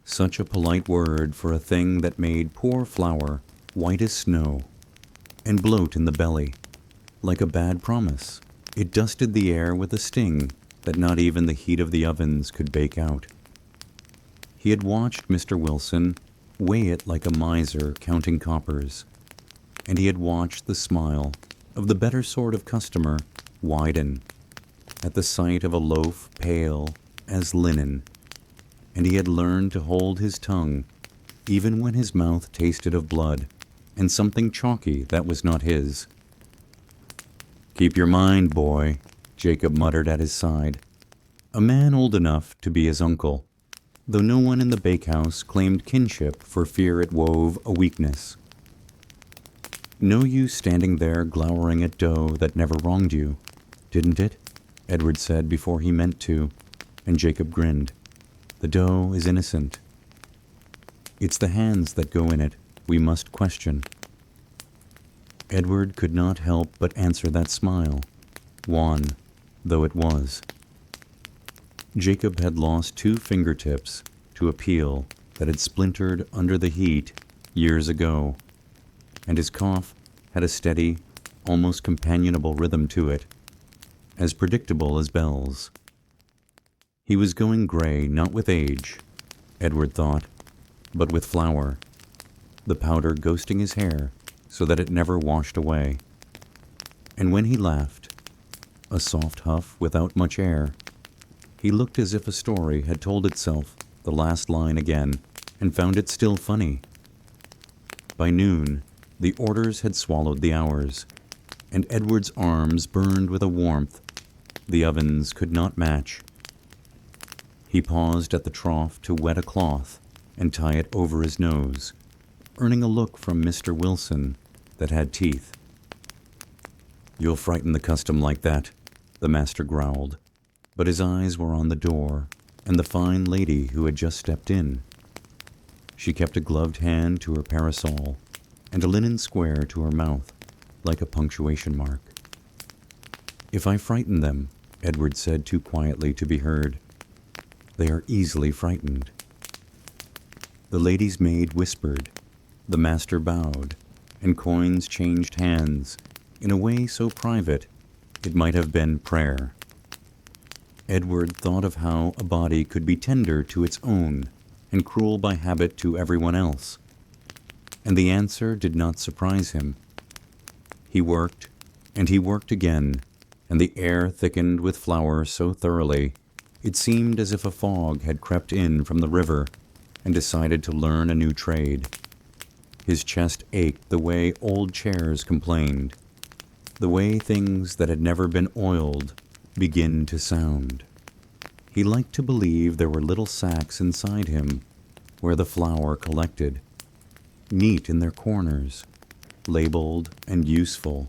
Such a polite word for a thing that made poor flour white as snow and bloat in the belly. Like a bad promise, it dusted the air with a sting that not even the heat of the ovens could bake out. He had watched Mr. Wilson weigh it like a miser counting coppers, and he had watched the smile of the better sort of customer widen at the sight of a loaf pale as linen, and he had learned to hold his tongue even when his mouth tasted of blood and something chalky that was not his. "Keep your mind, boy," Jacob muttered at his side, a man old enough to be his uncle, though no one in the bakehouse claimed kinship for fear it wove a weakness. "No use standing there glowering at dough that never wronged you, didn't it?" Edward said before he meant to, and Jacob grinned. "The dough is innocent. It's the hands that go in it we must question." Edward could not help but answer that smile, wan though it was. Jacob had lost 2 fingertips to a peel that had splintered under the heat years ago, and his cough had a steady, almost companionable rhythm to it, as predictable as bells. He was going gray not with age, Edward thought, but with flour, the powder ghosting his hair so that it never washed away. And when he laughed, a soft huff without much air, he looked as if a story had told itself the last line again and found it still funny. By noon, the orders had swallowed the hours, and Edward's arms burned with a warmth the ovens could not match. He paused at the trough to wet a cloth and tie it over his nose, earning a look from Mr. Wilson that had teeth. "You'll frighten the custom like that," the master growled, but his eyes were on the door and the fine lady who had just stepped in. She kept a gloved hand to her parasol and a linen square to her mouth, like a punctuation mark. "If I frighten them," Edward said too quietly to be heard, "they are easily frightened." The lady's maid whispered, the master bowed, and coins changed hands in a way so private it might have been prayer. Edward thought of how a body could be tender to its own and cruel by habit to everyone else, and the answer did not surprise him. He worked, and he worked again, and the air thickened with flour so thoroughly it seemed as if a fog had crept in from the river and decided to learn a new trade. His chest ached the way old chairs complained, the way things that had never been oiled begin to sound. He liked to believe there were little sacks inside him where the flour collected, neat in their corners, labeled and useful.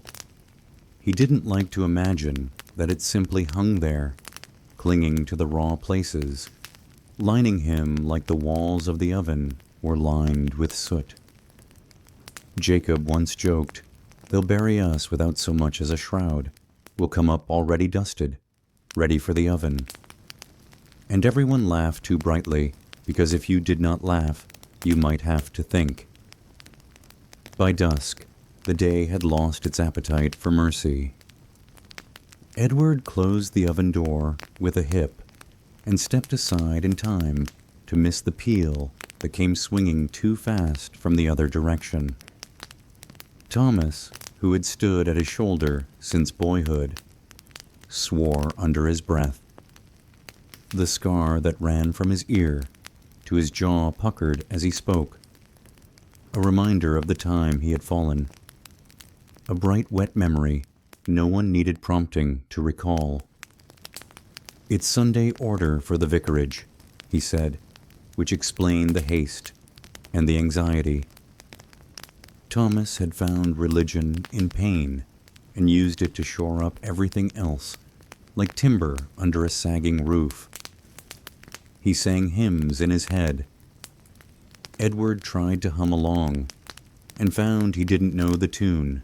He didn't like to imagine that it simply hung there, clinging to the raw places, lining him like the walls of the oven were lined with soot. Jacob once joked, "They'll bury us without so much as a shroud. We'll come up already dusted, ready for the oven." And everyone laughed too brightly, because if you did not laugh, you might have to think. By dusk, the day had lost its appetite for mercy. Edward closed the oven door with a hip and stepped aside in time to miss the peal that came swinging too fast from the other direction. Thomas, who had stood at his shoulder since boyhood, swore under his breath. The scar that ran from his ear to his jaw puckered as he spoke, a reminder of the time he had fallen. A bright, wet memory no one needed prompting to recall. "It's Sunday order for the vicarage," he said, which explained the haste and the anxiety. Thomas had found religion in pain and used it to shore up everything else, like timber under a sagging roof. He sang hymns in his head. Edward tried to hum along and found he didn't know the tune.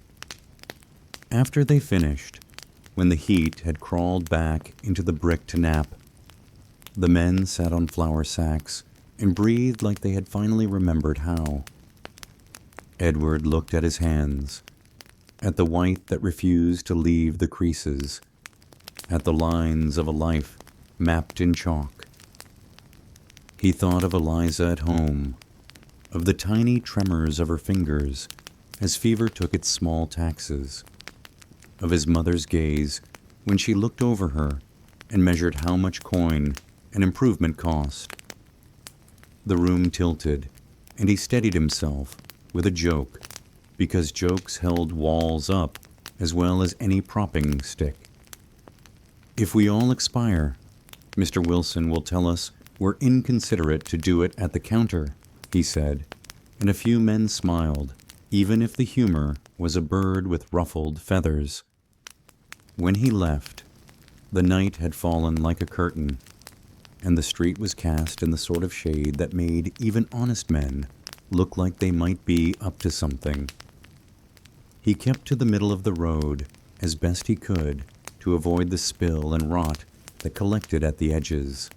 After they finished, when the heat had crawled back into the brick to nap. The men sat on flour sacks and breathed like they had finally remembered how. Edward looked at his hands, at the white that refused to leave the creases, at the lines of a life mapped in chalk. He thought of Eliza at home, of the tiny tremors of her fingers as fever took its small taxes, of his mother's gaze when she looked over her and measured how much coin an improvement cost. The room tilted, and he steadied himself with a joke, because jokes held walls up as well as any propping stick. If we all expire, Mr. Wilson will tell us we're inconsiderate to do it at the counter, he said, and a few men smiled, even if the humor was a bird with ruffled feathers. When he left, the night had fallen like a curtain, and the street was cast in the sort of shade that made even honest men look like they might be up to something. He kept to the middle of the road as best he could to avoid the spill and rot that collected at the edges.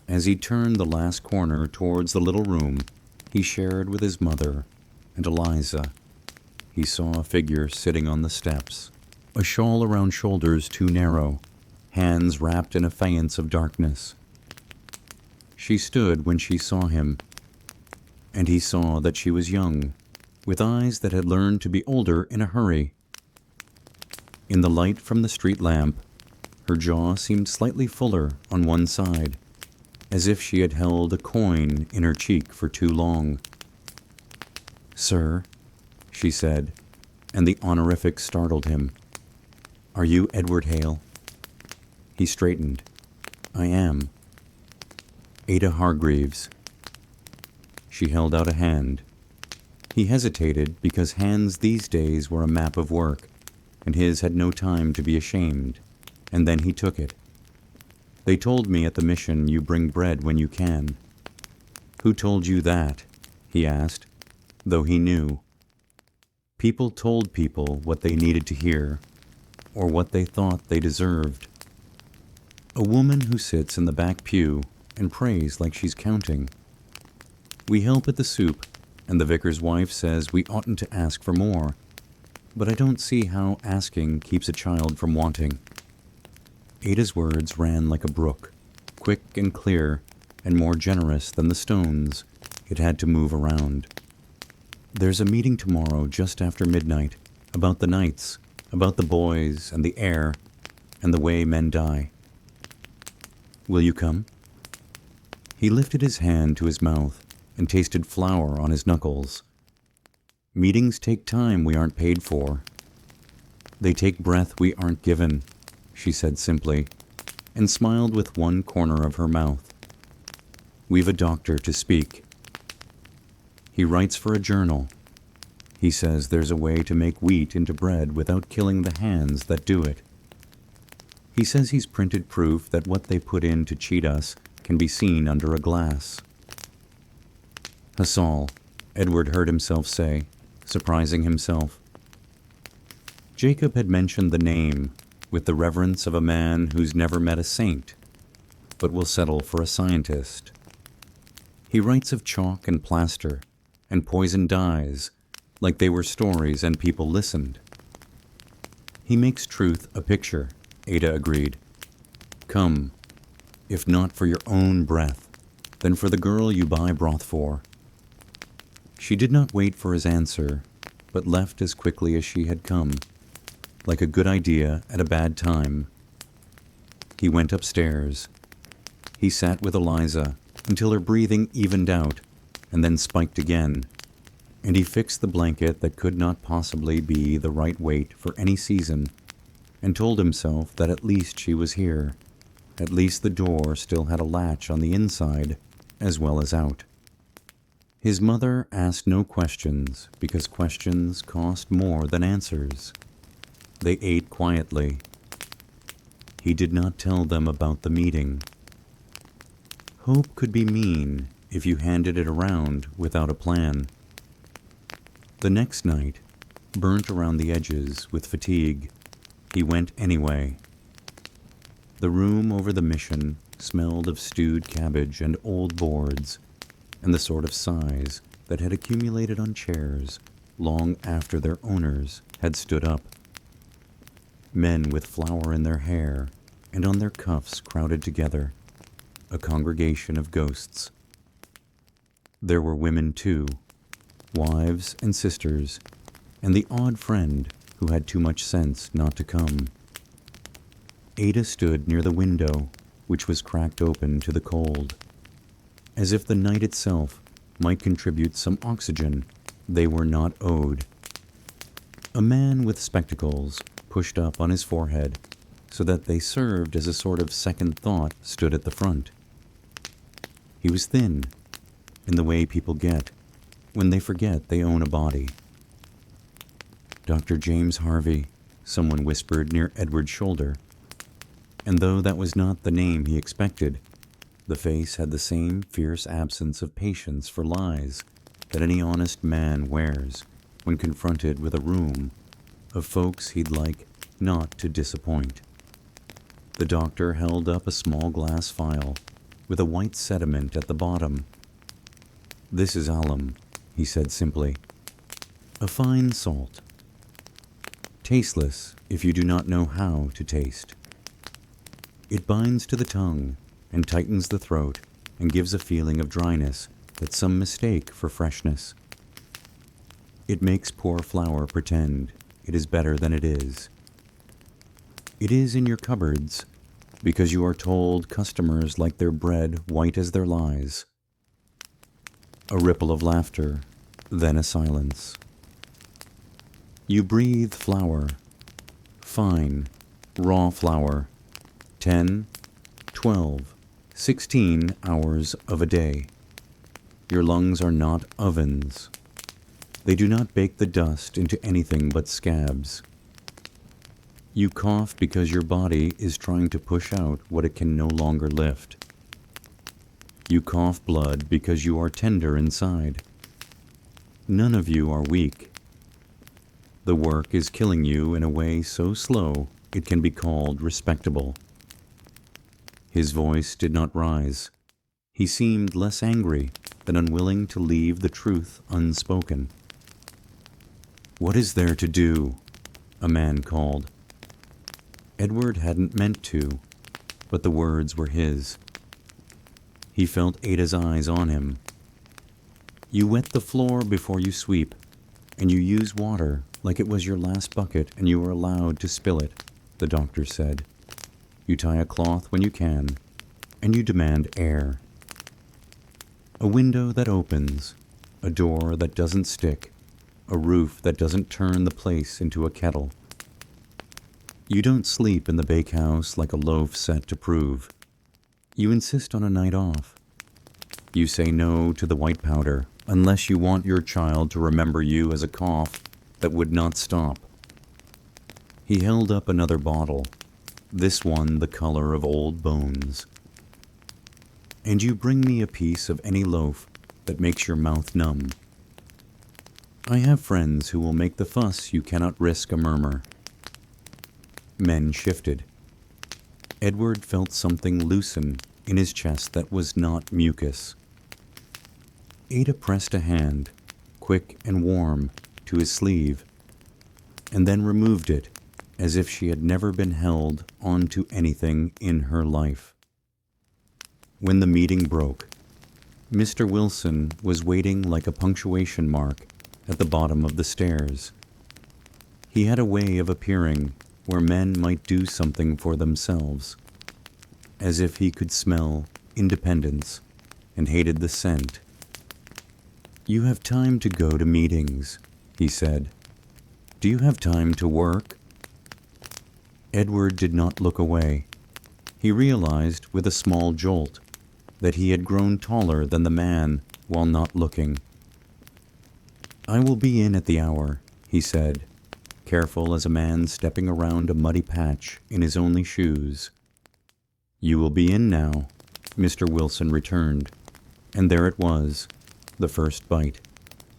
As he turned the last corner towards the little room he shared with his mother and Eliza, he saw a figure sitting on the steps, a shawl around shoulders too narrow, hands wrapped in a faience of darkness. She stood when she saw him, and he saw that she was young, with eyes that had learned to be older in a hurry. In the light from the street lamp, her jaw seemed slightly fuller on one side, as if she had held a coin in her cheek for too long. "Sir," she said, and the honorific startled him. "Are you Edward Hale?" He straightened. "I am." "Ada Hargreaves." She held out a hand. He hesitated because hands these days were a map of work, and his had no time to be ashamed, and then he took it. "They told me at the mission you bring bread when you can." "Who told you that?" he asked, though he knew. People told people what they needed to hear, or what they thought they deserved. A woman who sits in the back pew and prays like she's counting. We help at the soup, and the vicar's wife says we oughtn't to ask for more, but I don't see how asking keeps a child from wanting. Ada's words ran like a brook, quick and clear, and more generous than the stones it had to move around. "There's a meeting tomorrow just after midnight, about the nights, about the boys and the air, and the way men die. Will you come?" He lifted his hand to his mouth and tasted flour on his knuckles. "Meetings take time we aren't paid for." "They take breath we aren't given," she said simply, and smiled with one corner of her mouth. "We've a doctor to speak. He writes for a journal. He says there's a way to make wheat into bread without killing the hands that do it. He says he's printed proof that what they put in to cheat us can be seen under a glass." "Hassall," Edward heard himself say, surprising himself. Jacob had mentioned the name with the reverence of a man who's never met a saint, but will settle for a scientist. He writes of chalk and plaster and poison dyes like they were stories and people listened. "He makes truth a picture," Ada agreed. "Come, if not for your own breath, then for the girl you buy broth for." She did not wait for his answer, but left as quickly as she had come, like a good idea at a bad time. He went upstairs. He sat with Eliza until her breathing evened out and then spiked again, and he fixed the blanket that could not possibly be the right weight for any season, and told himself that at least she was here. At least the door still had a latch on the inside as well as out. His mother asked no questions because questions cost more than answers. They ate quietly. He did not tell them about the meeting. Hope could be mean if you handed it around without a plan. The next night, burnt around the edges with fatigue, He went anyway. The room over the mission smelled of stewed cabbage and old boards, and the sort of sighs that had accumulated on chairs long after their owners had stood up. Men with flour in their hair and on their cuffs crowded together, a congregation of ghosts. There were women too, wives and sisters, and the odd friend who had too much sense not to come. Ada stood near the window, which was cracked open to the cold, as if the night itself might contribute some oxygen they were not owed. A man with spectacles pushed up on his forehead so that they served as a sort of second thought stood at the front. He was thin, in the way people get when they forget they own a body. Dr. James Harvey, someone whispered near Edward's shoulder, and though that was not the name he expected, the face had the same fierce absence of patience for lies that any honest man wears when confronted with a room of folks he'd like not to disappoint. The doctor held up a small glass phial with a white sediment at the bottom. "This is alum," he said simply. "A fine salt. Tasteless if you do not know how to taste. It binds to the tongue and tightens the throat and gives a feeling of dryness that some mistake for freshness. It makes poor flour pretend it is better than it is. It is in your cupboards because you are told customers like their bread white as their lies." A ripple of laughter, then a silence. "You breathe flour, fine, raw flour, 10, 12, 16 hours of a day. Your lungs are not ovens. They do not bake the dust into anything but scabs. You cough because your body is trying to push out what it can no longer lift. You cough blood because you are tender inside. None of you are weak. The work is killing you in a way so slow it can be called respectable." His voice did not rise. He seemed less angry than unwilling to leave the truth unspoken. "What is there to do?" a man called. Edward hadn't meant to, but the words were his. He felt Ada's eyes on him. "You wet the floor before you sweep, and you use water like it was your last bucket and you are allowed to spill it," the doctor said. "You tie a cloth when you can, and you demand air. A window that opens, a door that doesn't stick, a roof that doesn't turn the place into a kettle. You don't sleep in the bakehouse like a loaf set to prove. You insist on a night off. You say no to the white powder unless you want your child to remember you as a cough that would not stop." He held up another bottle, this one the color of old bones. "And you bring me a piece of any loaf that makes your mouth numb. I have friends who will make the fuss you cannot risk a murmur." Men shifted. Edward felt something loosen in his chest that was not mucus. Ada pressed a hand, quick and warm, to his sleeve, and then removed it as if she had never been held onto anything in her life. When the meeting broke, Mr. Wilson was waiting like a punctuation mark at the bottom of the stairs. He had a way of appearing where men might do something for themselves, as if he could smell independence and hated the scent. "You have time to go to meetings," he said. "Do you have time to work?" Edward did not look away. He realized with a small jolt that he had grown taller than the man while not looking. "I will be in at the hour," he said, careful as a man stepping around a muddy patch in his only shoes. "You will be in now," Mr. Wilson returned, and there it was, the first bite.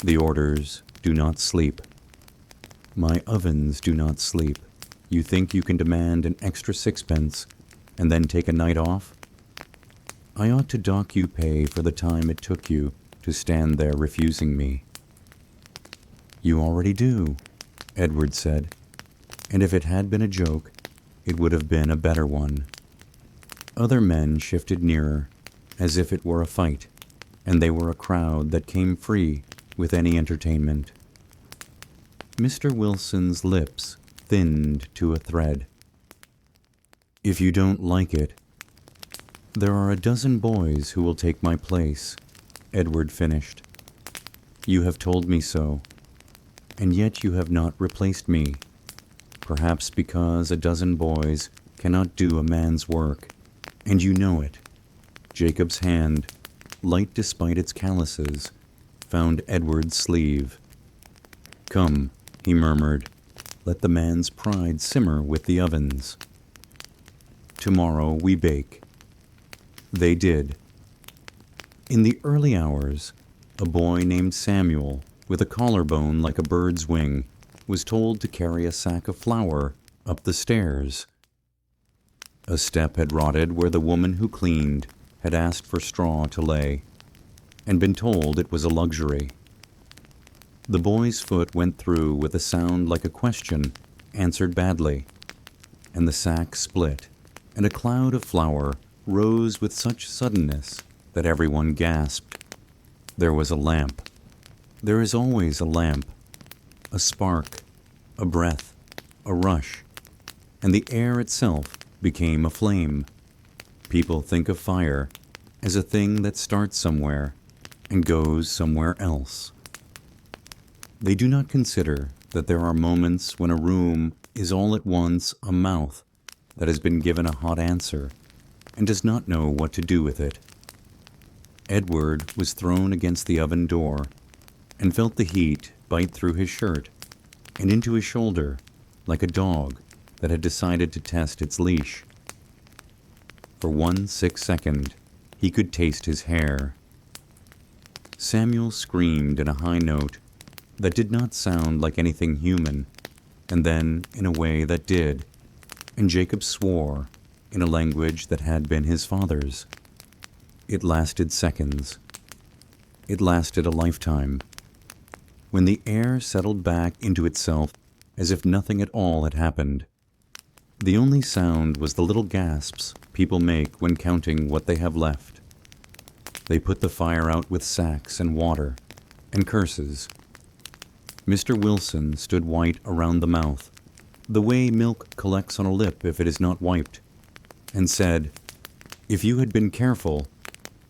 The orders, "Do not sleep." "My ovens do not sleep. You think you can demand an extra sixpence and then take a night off? I ought to dock you pay for the time it took you to stand there refusing me." "You already do," Edward said, and if it had been a joke, it would have been a better one. Other men shifted nearer, as if it were a fight, and they were a crowd that came free with any entertainment. Mr. Wilson's lips thinned to a thread. "If you don't like it, there are a dozen boys who will take my place," Edward finished. "You have told me so, and yet you have not replaced me, perhaps because a dozen boys cannot do a man's work, and you know it." Jacob's hand, light despite its calluses, found Edward's sleeve. "Come," he murmured, "let the man's pride simmer with the ovens. Tomorrow we bake." They did. In the early hours, a boy named Samuel, with a collarbone like a bird's wing, was told to carry a sack of flour up the stairs. A step had rotted where the woman who cleaned had asked for straw to lay, and been told it was a luxury. The boy's foot went through with a sound like a question answered badly, and the sack split, and a cloud of flour rose with such suddenness that everyone gasped. There was a lamp. There is always a lamp, a spark, a breath, a rush, and the air itself became a flame. People think of fire as a thing that starts somewhere and goes somewhere else. They do not consider that there are moments when a room is all at once a mouth that has been given a hot answer and does not know what to do with it. Edward was thrown against the oven door and felt the heat bite through his shirt and into his shoulder like a dog that had decided to test its leash. For 1 second, he could taste his hair. Samuel screamed in a high note that did not sound like anything human, and then in a way that did, and Jacob swore in a language that had been his father's. It lasted seconds. It lasted a lifetime. When the air settled back into itself as if nothing at all had happened, the only sound was the little gasps people make when counting what they have left. They put the fire out with sacks and water and curses. Mr. Wilson stood white around the mouth, the way milk collects on a lip if it is not wiped, and said, if you had been careful,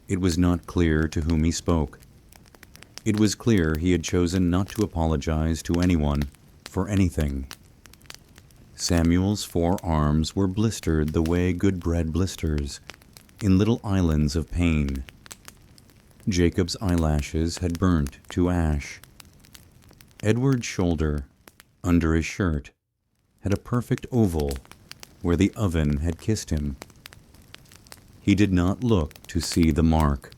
it was not clear to whom he spoke. It was clear he had chosen not to apologize to anyone for anything. Samuel's forearms were blistered the way good bread blisters, in little islands of pain. Jacob's eyelashes had burnt to ash. Edward's shoulder, under his shirt, had a perfect oval where the oven had kissed him. He did not look to see the mark.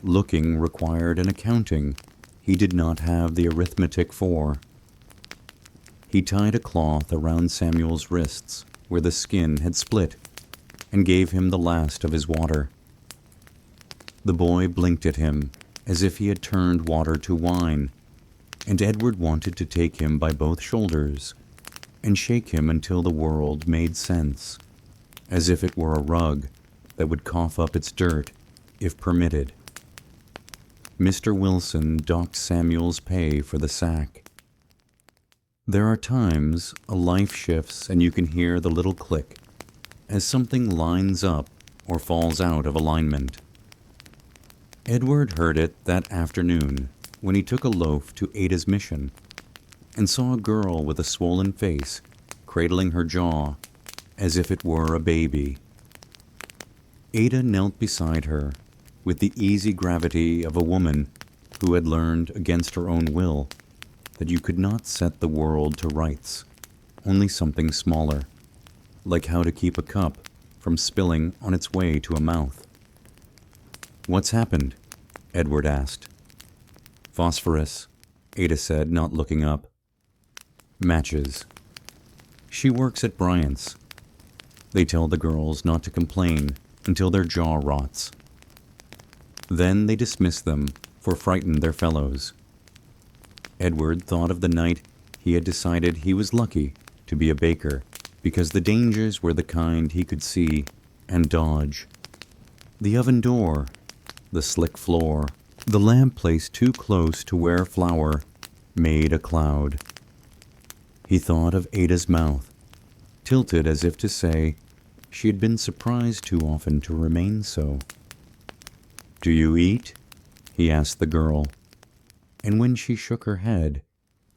Looking required an accounting he did not have the arithmetic for. He tied a cloth around Samuel's wrists where the skin had split and gave him the last of his water. The boy blinked at him as if he had turned water to wine, and Edward wanted to take him by both shoulders and shake him until the world made sense, as if it were a rug that would cough up its dirt if permitted. Mr. Wilson docked Samuel's pay for the sack. There are times a life shifts and you can hear the little click as something lines up or falls out of alignment. Edward heard it that afternoon when he took a loaf to Ada's mission and saw a girl with a swollen face cradling her jaw as if it were a baby. Ada knelt beside her with the easy gravity of a woman who had learned against her own will that you could not set the world to rights, only something smaller, like how to keep a cup from spilling on its way to a mouth. "What's happened?" Edward asked. "Phosphorus," Ada said, not looking up. "Matches." She works at Bryant's. They tell the girls not to complain until their jaw rots. Then they dismiss them for frightened their fellows. Edward thought of the night he had decided he was lucky to be a baker because the dangers were the kind he could see and dodge. The oven door, the slick floor, the lamp placed too close to where flour made a cloud. He thought of Ada's mouth, tilted as if to say she had been surprised too often to remain so. "Do you eat?" he asked the girl, and when she shook her head,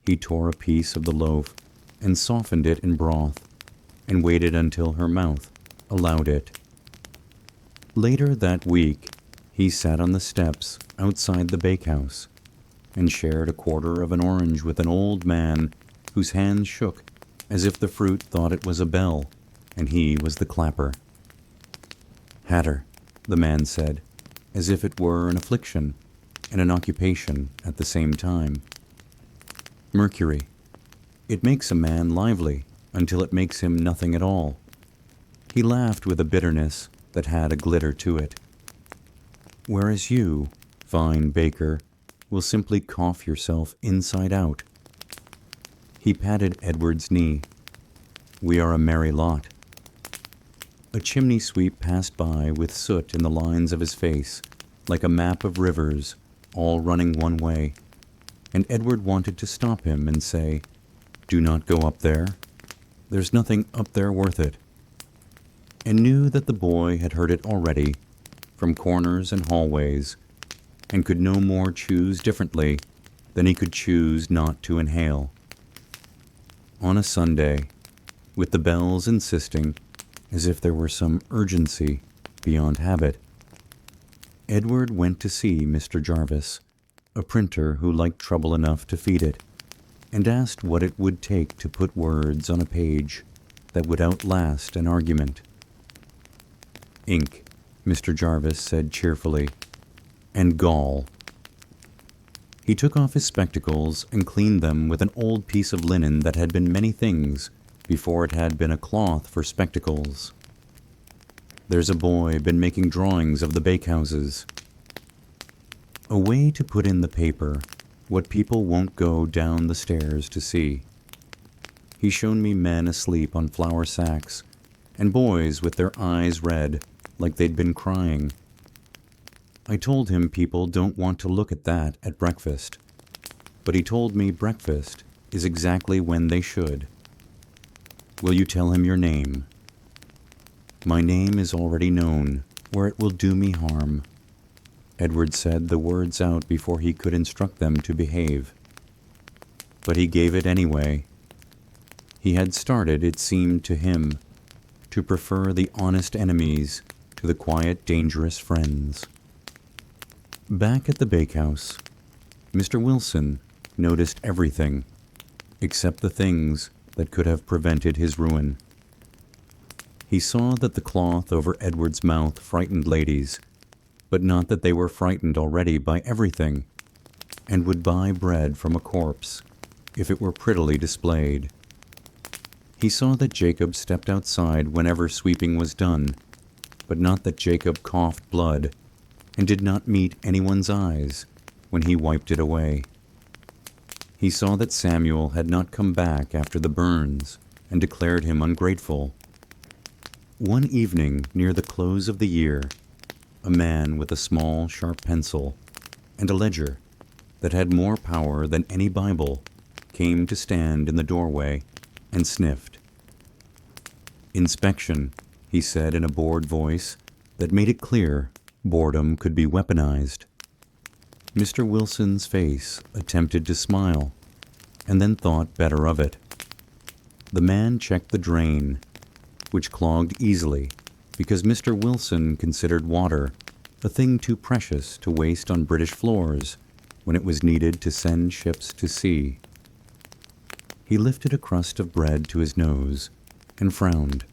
he tore a piece of the loaf and softened it in broth and waited until her mouth allowed it. Later that week, he sat on the steps outside the bakehouse and shared a quarter of an orange with an old man whose hands shook as if the fruit thought it was a bell and he was the clapper. "Hatter," the man said, as if it were an affliction and an occupation at the same time. "Mercury. It makes a man lively until it makes him nothing at all." He laughed with a bitterness that had a glitter to it. "Whereas you, fine baker, will simply cough yourself inside out." He patted Edward's knee. "We are a merry lot." A chimney sweep passed by with soot in the lines of his face, like a map of rivers, all running one way, and Edward wanted to stop him and say, "Do not go up there. There's nothing up there worth it," and knew that the boy had heard it already, from corners and hallways, and could no more choose differently than he could choose not to inhale. On a Sunday, with the bells insisting, as if there were some urgency beyond habit, Edward went to see Mr. Jarvis, a printer who liked trouble enough to feed it, and asked what it would take to put words on a page that would outlast an argument. "Ink," Mr. Jarvis said cheerfully, "and gall." He took off his spectacles and cleaned them with an old piece of linen that had been many things before it had been a cloth for spectacles. "There's a boy been making drawings of the bakehouses. A way to put in the paper what people won't go down the stairs to see. He's shown me men asleep on flour sacks and boys with their eyes red like they'd been crying. I told him people don't want to look at that at breakfast, but he told me breakfast is exactly when they should. Will you tell him your name?" "My name is already known, where it will do me harm." Edward said the words out before he could instruct them to behave. But he gave it anyway. He had started, it seemed to him, to prefer the honest enemies to the quiet, dangerous friends. Back at the bakehouse, Mr. Wilson noticed everything, except the things that could have prevented his ruin. He saw that the cloth over Edward's mouth frightened ladies, but not that they were frightened already by everything, and would buy bread from a corpse if it were prettily displayed. He saw that Jacob stepped outside whenever sweeping was done, but not that Jacob coughed blood and did not meet anyone's eyes when he wiped it away. He saw that Samuel had not come back after the burns and declared him ungrateful. One evening near the close of the year, a man with a small, sharp pencil and a ledger that had more power than any Bible came to stand in the doorway and sniffed. "Inspection," he said in a bored voice that made it clear boredom could be weaponized. Mr. Wilson's face attempted to smile, and then thought better of it. The man checked the drain, which clogged easily because Mr. Wilson considered water a thing too precious to waste on British floors when it was needed to send ships to sea. He lifted a crust of bread to his nose and frowned.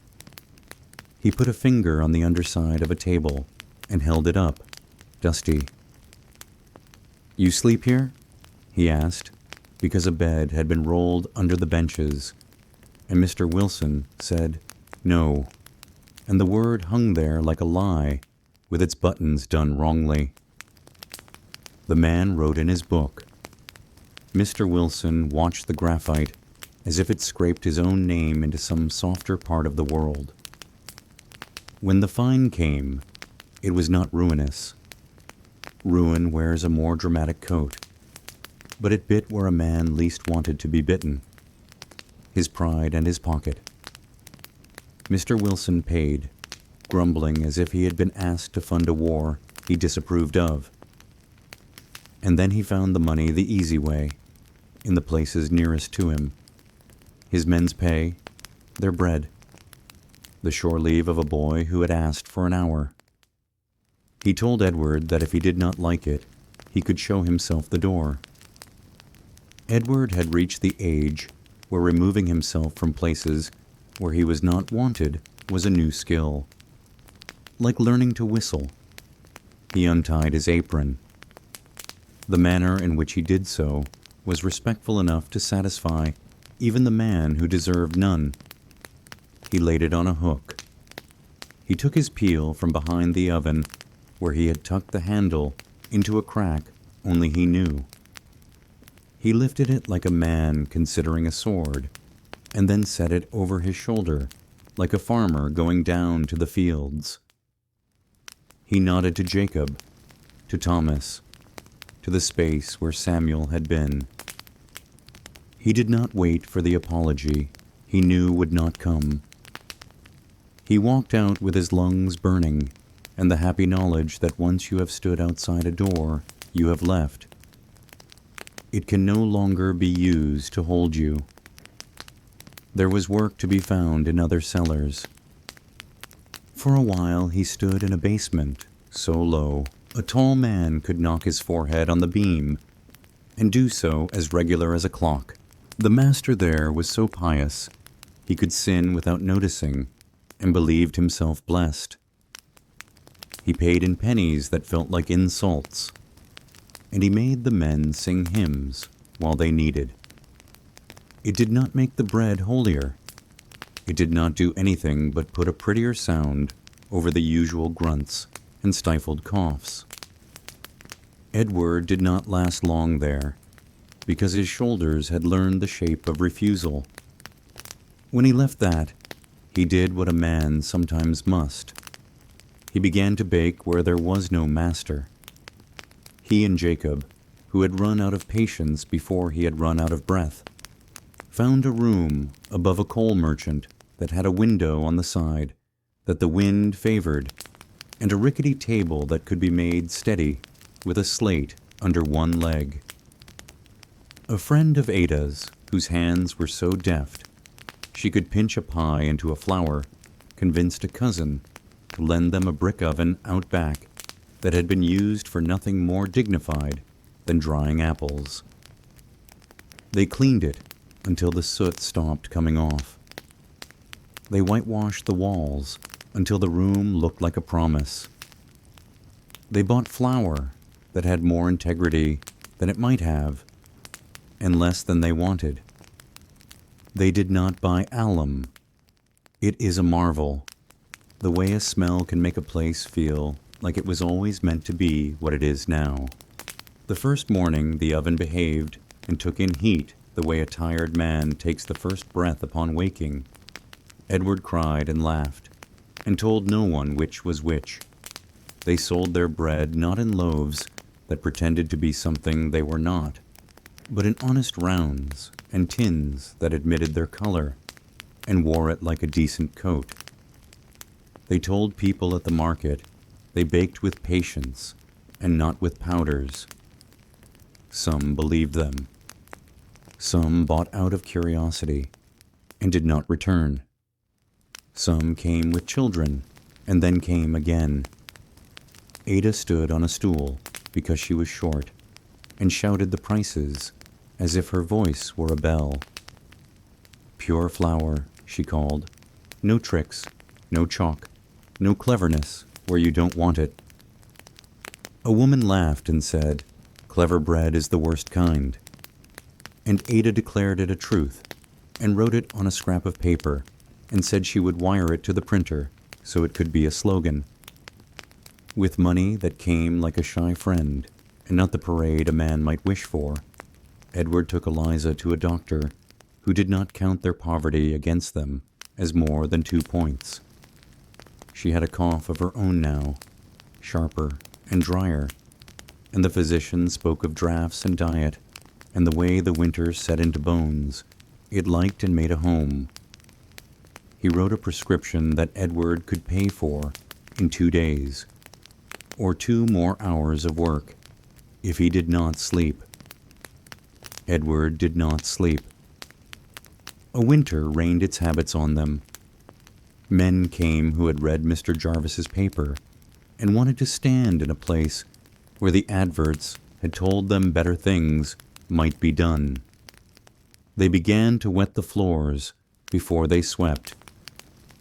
He put a finger on the underside of a table and held it up, dusty. "You sleep here?" he asked, because a bed had been rolled under the benches. and Mr. Wilson said, "No," and the word hung there like a lie, with its buttons done wrongly. The man wrote in his book. Mr. Wilson watched the graphite as if it scraped his own name into some softer part of the world. When the fine came, it was not ruinous. Ruin wears a more dramatic coat, but it bit where a man least wanted to be bitten, his pride and his pocket. Mr. Wilson paid, grumbling as if he had been asked to fund a war he disapproved of. And then he found the money the easy way, in the places nearest to him. His men's pay, their bread, the shore leave of a boy who had asked for an hour. He told Edward that if he did not like it, he could show himself the door. Edward had reached the age where removing himself from places where he was not wanted was a new skill. Like learning to whistle. He untied his apron. The manner in which he did so was respectful enough to satisfy even the man who deserved none. He laid it on a hook. He took his peel from behind the oven, where he had tucked the handle into a crack only he knew. He lifted it like a man considering a sword, and then set it over his shoulder, like a farmer going down to the fields. He nodded to Jacob, to Thomas, to the space where Samuel had been. He did not wait for the apology he knew would not come. He walked out with his lungs burning, and the happy knowledge that once you have stood outside a door, you have left. It can no longer be used to hold you. There was work to be found in other cellars. For a while he stood in a basement, so low, a tall man could knock his forehead on the beam, and do so as regular as a clock. The master there was so pious, he could sin without noticing, and believed himself blessed. He paid in pennies that felt like insults, and he made the men sing hymns while they kneaded. It did not make the bread holier. It did not do anything but put a prettier sound over the usual grunts and stifled coughs. Edward did not last long there, because his shoulders had learned the shape of refusal. When he left that, he did what a man sometimes must. He began to bake where there was no master. He and Jacob, who had run out of patience before he had run out of breath, found a room above a coal merchant that had a window on the side that the wind favored, and a rickety table that could be made steady with a slate under one leg. A friend of Ada's, whose hands were so deft she could pinch a pie into a flower, convinced a cousin to lend them a brick oven out back that had been used for nothing more dignified than drying apples. They cleaned it until the soot stopped coming off. They whitewashed the walls until the room looked like a promise. They bought flour that had more integrity than it might have, and less than they wanted. They did not buy alum. It is a marvel, the way a smell can make a place feel like it was always meant to be what it is now. The first morning the oven behaved and took in heat the way a tired man takes the first breath upon waking. Edward cried and laughed, and told no one which was which. They sold their bread not in loaves that pretended to be something they were not, but in honest rounds and tins that admitted their color, and wore it like a decent coat. They told people at the market they baked with patience and not with powders. Some believed them. Some bought out of curiosity and did not return. Some came with children and then came again. Ada stood on a stool because she was short and shouted the prices as if her voice were a bell. Pure flour, she called. No tricks, no chalk, no cleverness where you don't want it. A woman laughed and said, "Clever bread is the worst kind." And Ada declared it a truth and wrote it on a scrap of paper and said she would wire it to the printer so it could be a slogan. With money that came like a shy friend and not the parade a man might wish for, Edward took Eliza to a doctor who did not count their poverty against them as more than 2 points. She had a cough of her own now, sharper and drier, and the physician spoke of draughts and diet and the way the winter set into bones it liked and made a home. He wrote a prescription that Edward could pay for in 2 days, or 2 more hours of work, if he did not sleep. Edward did not sleep. A winter rained its habits on them. Men came who had read Mr. Jarvis's paper and wanted to stand in a place where the adverts had told them better things might be done. They began to wet the floors before they swept,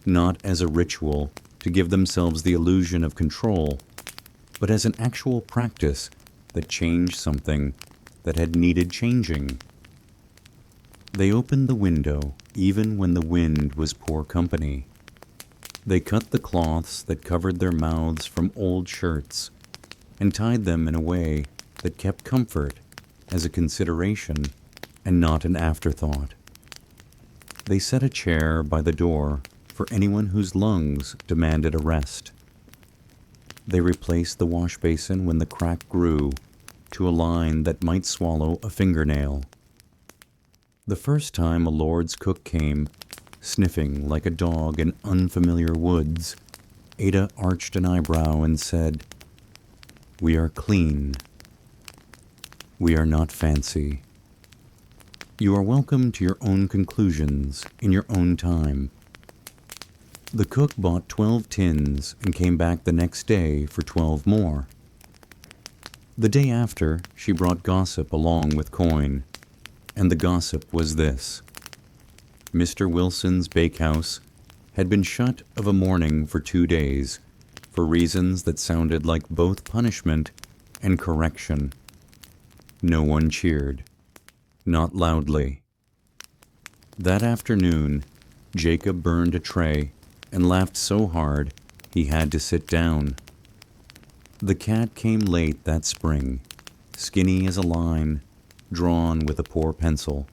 not as a ritual to give themselves the illusion of control, but as an actual practice that changed something that had needed changing. They opened the window even when the wind was poor company. They cut the cloths that covered their mouths from old shirts and tied them in a way that kept comfort as a consideration and not an afterthought. They set a chair by the door for anyone whose lungs demanded a rest. They replaced the wash basin when the crack grew to a line that might swallow a fingernail. The first time a Lord's cook came, sniffing like a dog in unfamiliar woods, Ada arched an eyebrow and said, "We are clean. We are not fancy. You are welcome to your own conclusions in your own time." The cook bought 12 tins and came back the next day for 12 more. The day after, she brought gossip along with coin, and the gossip was this. Mr. Wilson's bakehouse had been shut of a morning for 2 days, for reasons that sounded like both punishment and correction. No one cheered, not loudly. That afternoon, Jacob burned a tray and laughed so hard he had to sit down. The cat came late that spring, skinny as a line, drawn with a poor pencil.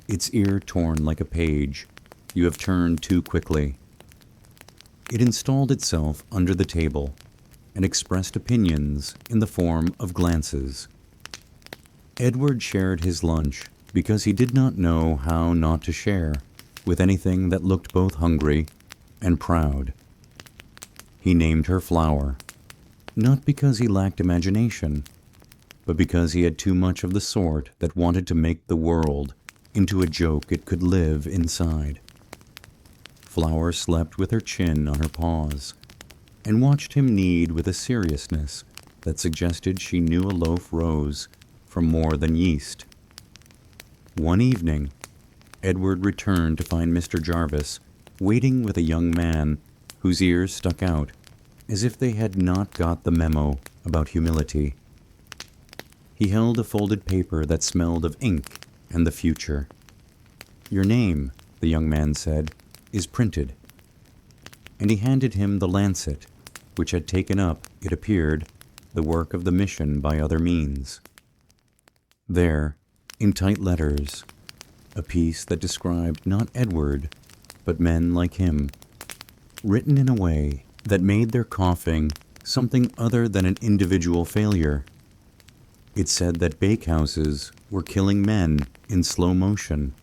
Its ear torn like a page you have turned too quickly. It installed itself under the table and expressed opinions in the form of glances. Edward shared his lunch because he did not know how not to share with anything that looked both hungry and proud. He named her Flower, not because he lacked imagination, but because he had too much of the sort that wanted to make the world into a joke it could live inside. Flower slept with her chin on her paws and watched him knead with a seriousness that suggested she knew a loaf rose from more than yeast. One evening, Edward returned to find Mr. Jarvis waiting with a young man whose ears stuck out as if they had not got the memo about humility. He held a folded paper that smelled of ink and the future. "Your name," the young man said, "is printed." And he handed him the Lancet, which had taken up, it appeared, the work of the mission by other means. There, in tight letters, a piece that described not Edward, but men like him, written in a way that made their coughing something other than an individual failure. It said that bakehouses were killing men in slow motion,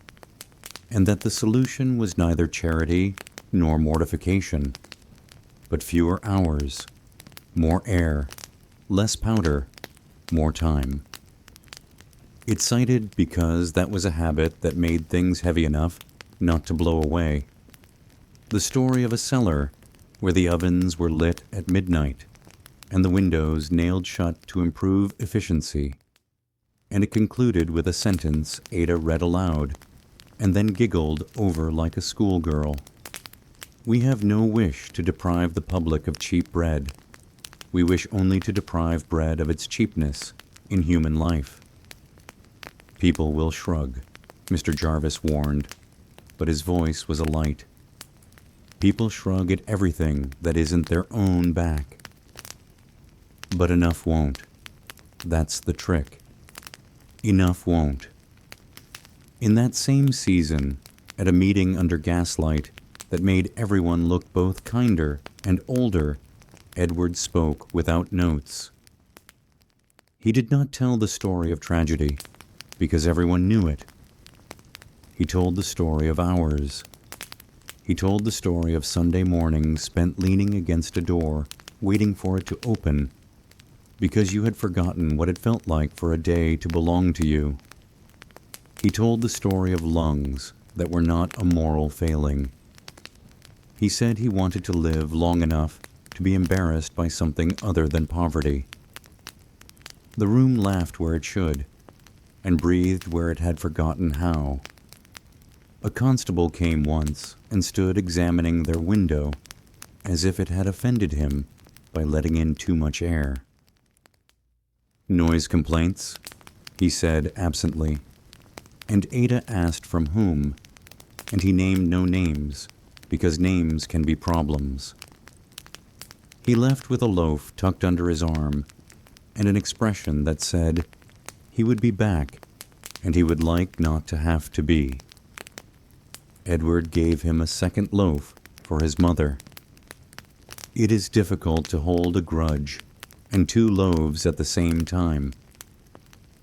and that the solution was neither charity nor mortification, but fewer hours, more air, less powder, more time. It cited because that was a habit that made things heavy enough not to blow away. The story of a cellar where the ovens were lit at midnight and the windows nailed shut to improve efficiency. And it concluded with a sentence Ada read aloud and then giggled over like a schoolgirl. "We have no wish to deprive the public of cheap bread. We wish only to deprive bread of its cheapness in human life." "People will shrug," Mr. Jarvis warned, but his voice was alight. People shrug at everything that isn't their own back. But enough won't. That's the trick. Enough won't. In that same season, at a meeting under gaslight that made everyone look both kinder and older, Edward spoke without notes. He did not tell the story of tragedy, because everyone knew it. He told the story of hours. He told the story of Sunday mornings spent leaning against a door, waiting for it to open, because you had forgotten what it felt like for a day to belong to you. He told the story of lungs that were not a moral failing. He said he wanted to live long enough to be embarrassed by something other than poverty. The room laughed where it should, and breathed where it had forgotten how. A constable came once and stood examining their window, as if it had offended him by letting in too much air. "Noise complaints?" he said absently, and Ada asked from whom, and he named no names, because names can be problems. He left with a loaf tucked under his arm, and an expression that said he would be back, and he would like not to have to be. Edward gave him a second loaf for his mother. It is difficult to hold a grudge and 2 loaves at the same time.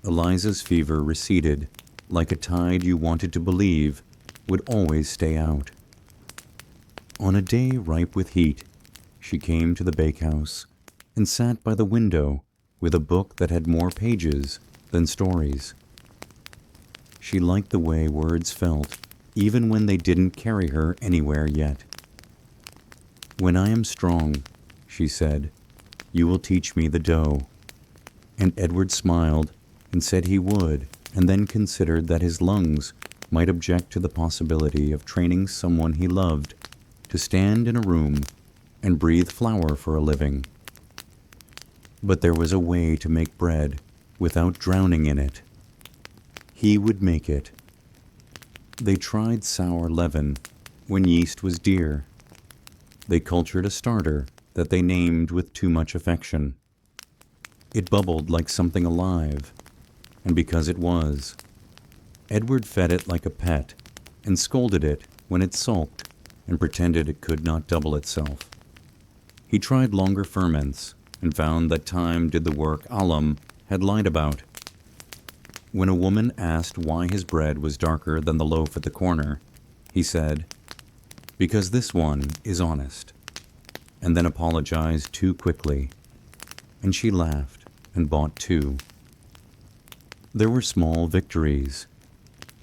Eliza's fever receded like a tide you wanted to believe would always stay out. On a day ripe with heat, she came to the bakehouse and sat by the window with a book that had more pages than stories. She liked the way words felt, even when they didn't carry her anywhere yet. "When I am strong," she said, "you will teach me the dough." And Edward smiled and said he would, and then considered that his lungs might object to the possibility of training someone he loved to stand in a room and breathe flour for a living. But there was a way to make bread without drowning in it. He would make it. They tried sour leaven when yeast was dear. They cultured a starter that they named with too much affection. It bubbled like something alive, and because it was, Edward fed it like a pet and scolded it when it sulked and pretended it could not double itself. He tried longer ferments and found that time did the work alum had lied about. When a woman asked why his bread was darker than the loaf at the corner, he said, "Because this one is honest," and then apologized too quickly, and she laughed and bought 2. There were small victories.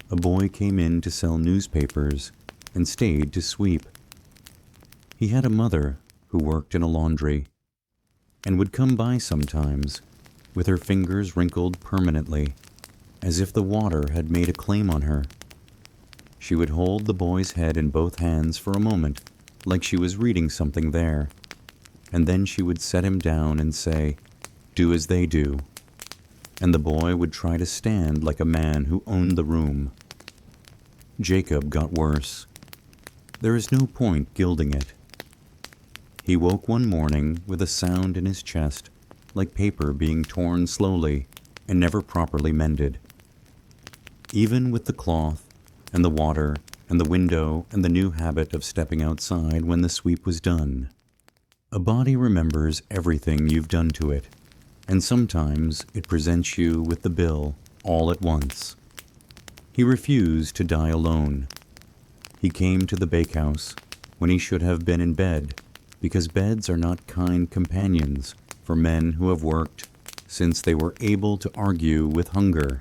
A boy came in to sell newspapers and stayed to sweep. He had a mother who worked in a laundry and would come by sometimes with her fingers wrinkled permanently, as if the water had made a claim on her. She would hold the boy's head in both hands for a moment, like she was reading something there, and then she would set him down and say, "Do as they do," and the boy would try to stand like a man who owned the room. Jacob got worse. There is no point gilding it. He woke one morning with a sound in his chest, like paper being torn slowly and never properly mended. Even with the cloth and the water and the window and the new habit of stepping outside when the sweep was done, a body remembers everything you've done to it, and sometimes it presents you with the bill all at once. He refused to die alone. He came to the bakehouse when he should have been in bed, because beds are not kind companions for men who have worked since they were able to argue with hunger.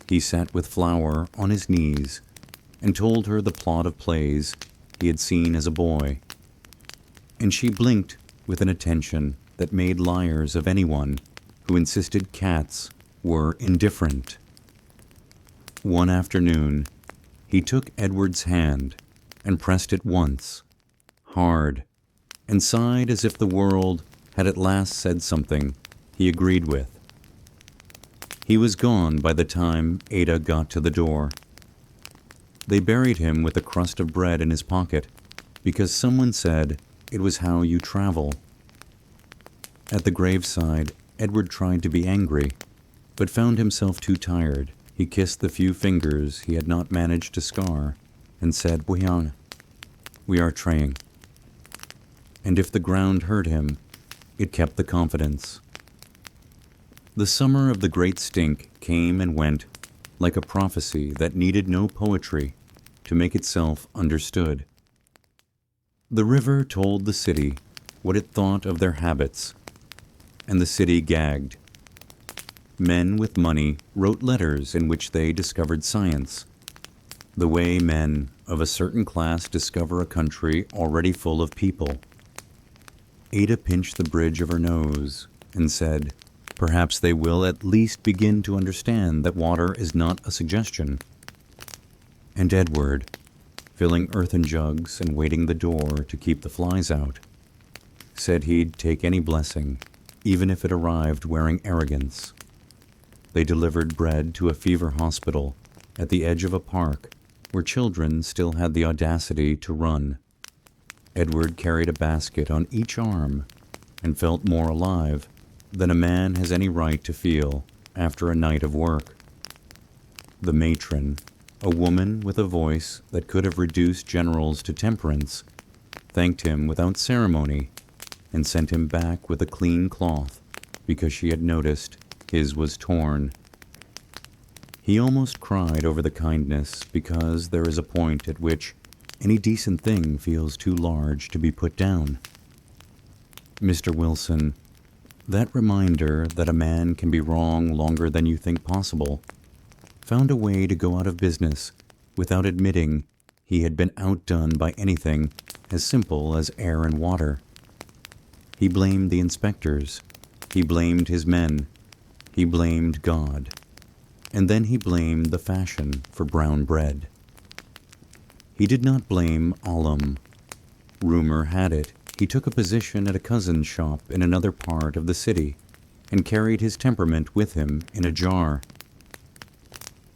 He sat with flour on his knees and told her the plot of plays he had seen as a boy, and she blinked with an attention that made liars of anyone who insisted cats were indifferent. One afternoon, he took Edward's hand and pressed it once, hard, and sighed as if the world had at last said something he agreed with. He was gone by the time Ada got to the door. They buried him with a crust of bread in his pocket because someone said it was how you travel. At the graveside, Edward tried to be angry, but found himself too tired. He kissed the few fingers he had not managed to scar and said, "Buyan, we are traying." And if the ground hurt him, it kept the confidence. The summer of the Great Stink came and went like a prophecy that needed no poetry to make itself understood. The river told the city what it thought of their habits, and the city gagged. Men with money wrote letters in which they discovered science, the way men of a certain class discover a country already full of people. Ada pinched the bridge of her nose and said, "Perhaps they will at least begin to understand that water is not a suggestion." And Edward, filling earthen jugs and waiting the door to keep the flies out, said he'd take any blessing, even if it arrived wearing arrogance. They delivered bread to a fever hospital at the edge of a park where children still had the audacity to run. Edward carried a basket on each arm and felt more alive than a man has any right to feel after a night of work. The matron, a woman with a voice that could have reduced generals to temperance, thanked him without ceremony and sent him back with a clean cloth because she had noticed his was torn. He almost cried over the kindness because there is a point at which any decent thing feels too large to be put down. Mr. Wilson, that reminder that a man can be wrong longer than you think possible, found a way to go out of business without admitting he had been outdone by anything as simple as air and water. He blamed the inspectors, he blamed his men, he blamed God, and then he blamed the fashion for brown bread. He did not blame Alam. Rumor had it he took a position at a cousin's shop in another part of the city and carried his temperament with him in a jar.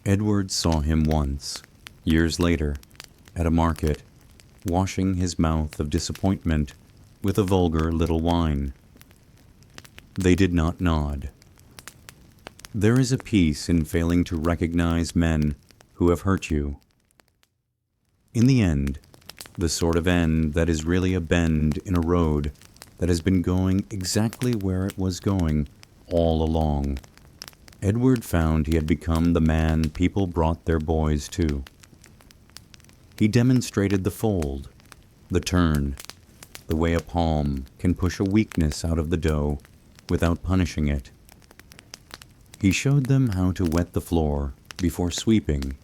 Edward saw him once, years later, at a market, washing his mouth of disappointment with a vulgar little wine. They did not nod. There is a peace in failing to recognize men who have hurt you. In the end, the sort of end that is really a bend in a road that has been going exactly where it was going all along, Edward found he had become the man people brought their boys to. He demonstrated the fold, the turn, the way a palm can push a weakness out of the dough without punishing it. He showed them how to wet the floor before sweeping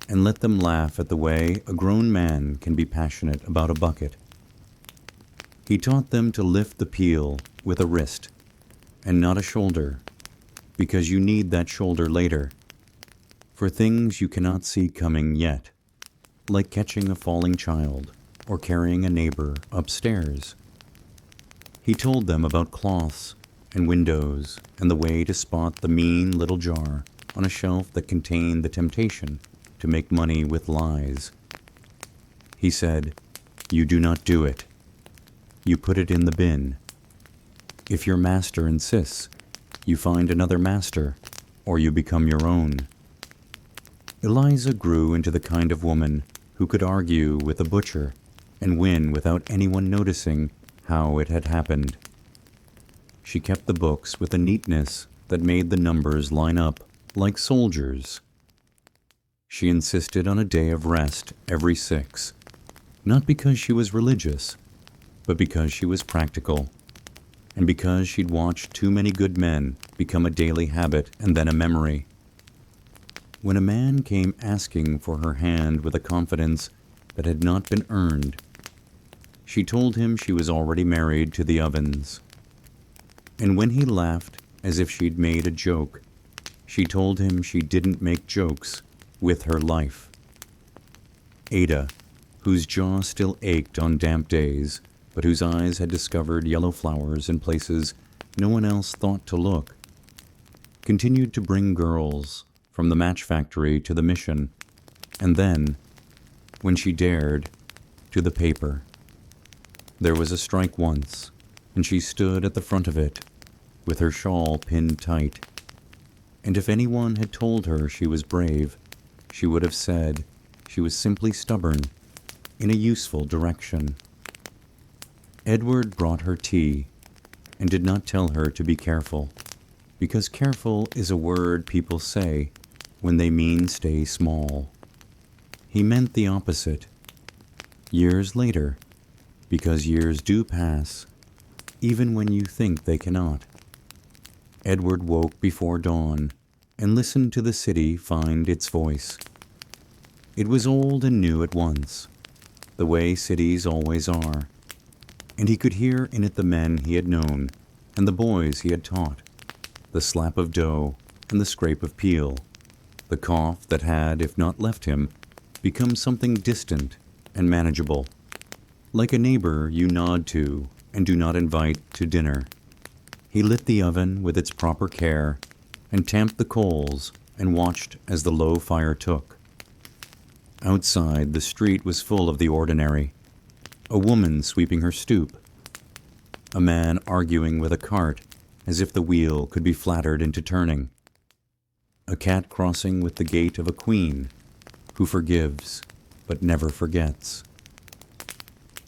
and let them laugh at the way a grown man can be passionate about a bucket. He taught them to lift the peel with a wrist and not a shoulder, because you need that shoulder later, for things you cannot see coming yet, like catching a falling child or carrying a neighbor upstairs. He told them about cloths and windows and the way to spot the mean little jar on a shelf that contained the temptation to make money with lies. He said, "You do not do it. You put it in the bin. If your master insists, you find another master, or you become your own." Eliza grew into the kind of woman who could argue with a butcher and win without anyone noticing how it had happened. She kept the books with a neatness that made the numbers line up like soldiers. She insisted on a day of rest every 6, not because she was religious, but because she was practical, and because she'd watched too many good men become a daily habit and then a memory. When a man came asking for her hand with a confidence that had not been earned, she told him she was already married to the ovens. And when he laughed as if she'd made a joke, she told him she didn't make jokes with her life. Ada, whose jaw still ached on damp days, but whose eyes had discovered yellow flowers in places no one else thought to look, continued to bring girls from the match factory to the mission, and then, when she dared, to the paper. There was a strike once, and she stood at the front of it, with her shawl pinned tight. And if anyone had told her she was brave, she would have said she was simply stubborn in a useful direction. Edward brought her tea and did not tell her to be careful, because careful is a word people say when they mean stay small. He meant the opposite. Years later, because years do pass, even when you think they cannot, Edward woke before dawn and listened to the city find its voice. It was old and new at once, the way cities always are, and he could hear in it the men he had known and the boys he had taught, the slap of dough and the scrape of peel, the cough that had, if not left him, become something distant and manageable, like a neighbor you nod to and do not invite to dinner. He lit the oven with its proper care and tamped the coals and watched as the low fire took. Outside, the street was full of the ordinary. A woman sweeping her stoop, a man arguing with a cart as if the wheel could be flattered into turning, a cat crossing with the gait of a queen who forgives but never forgets.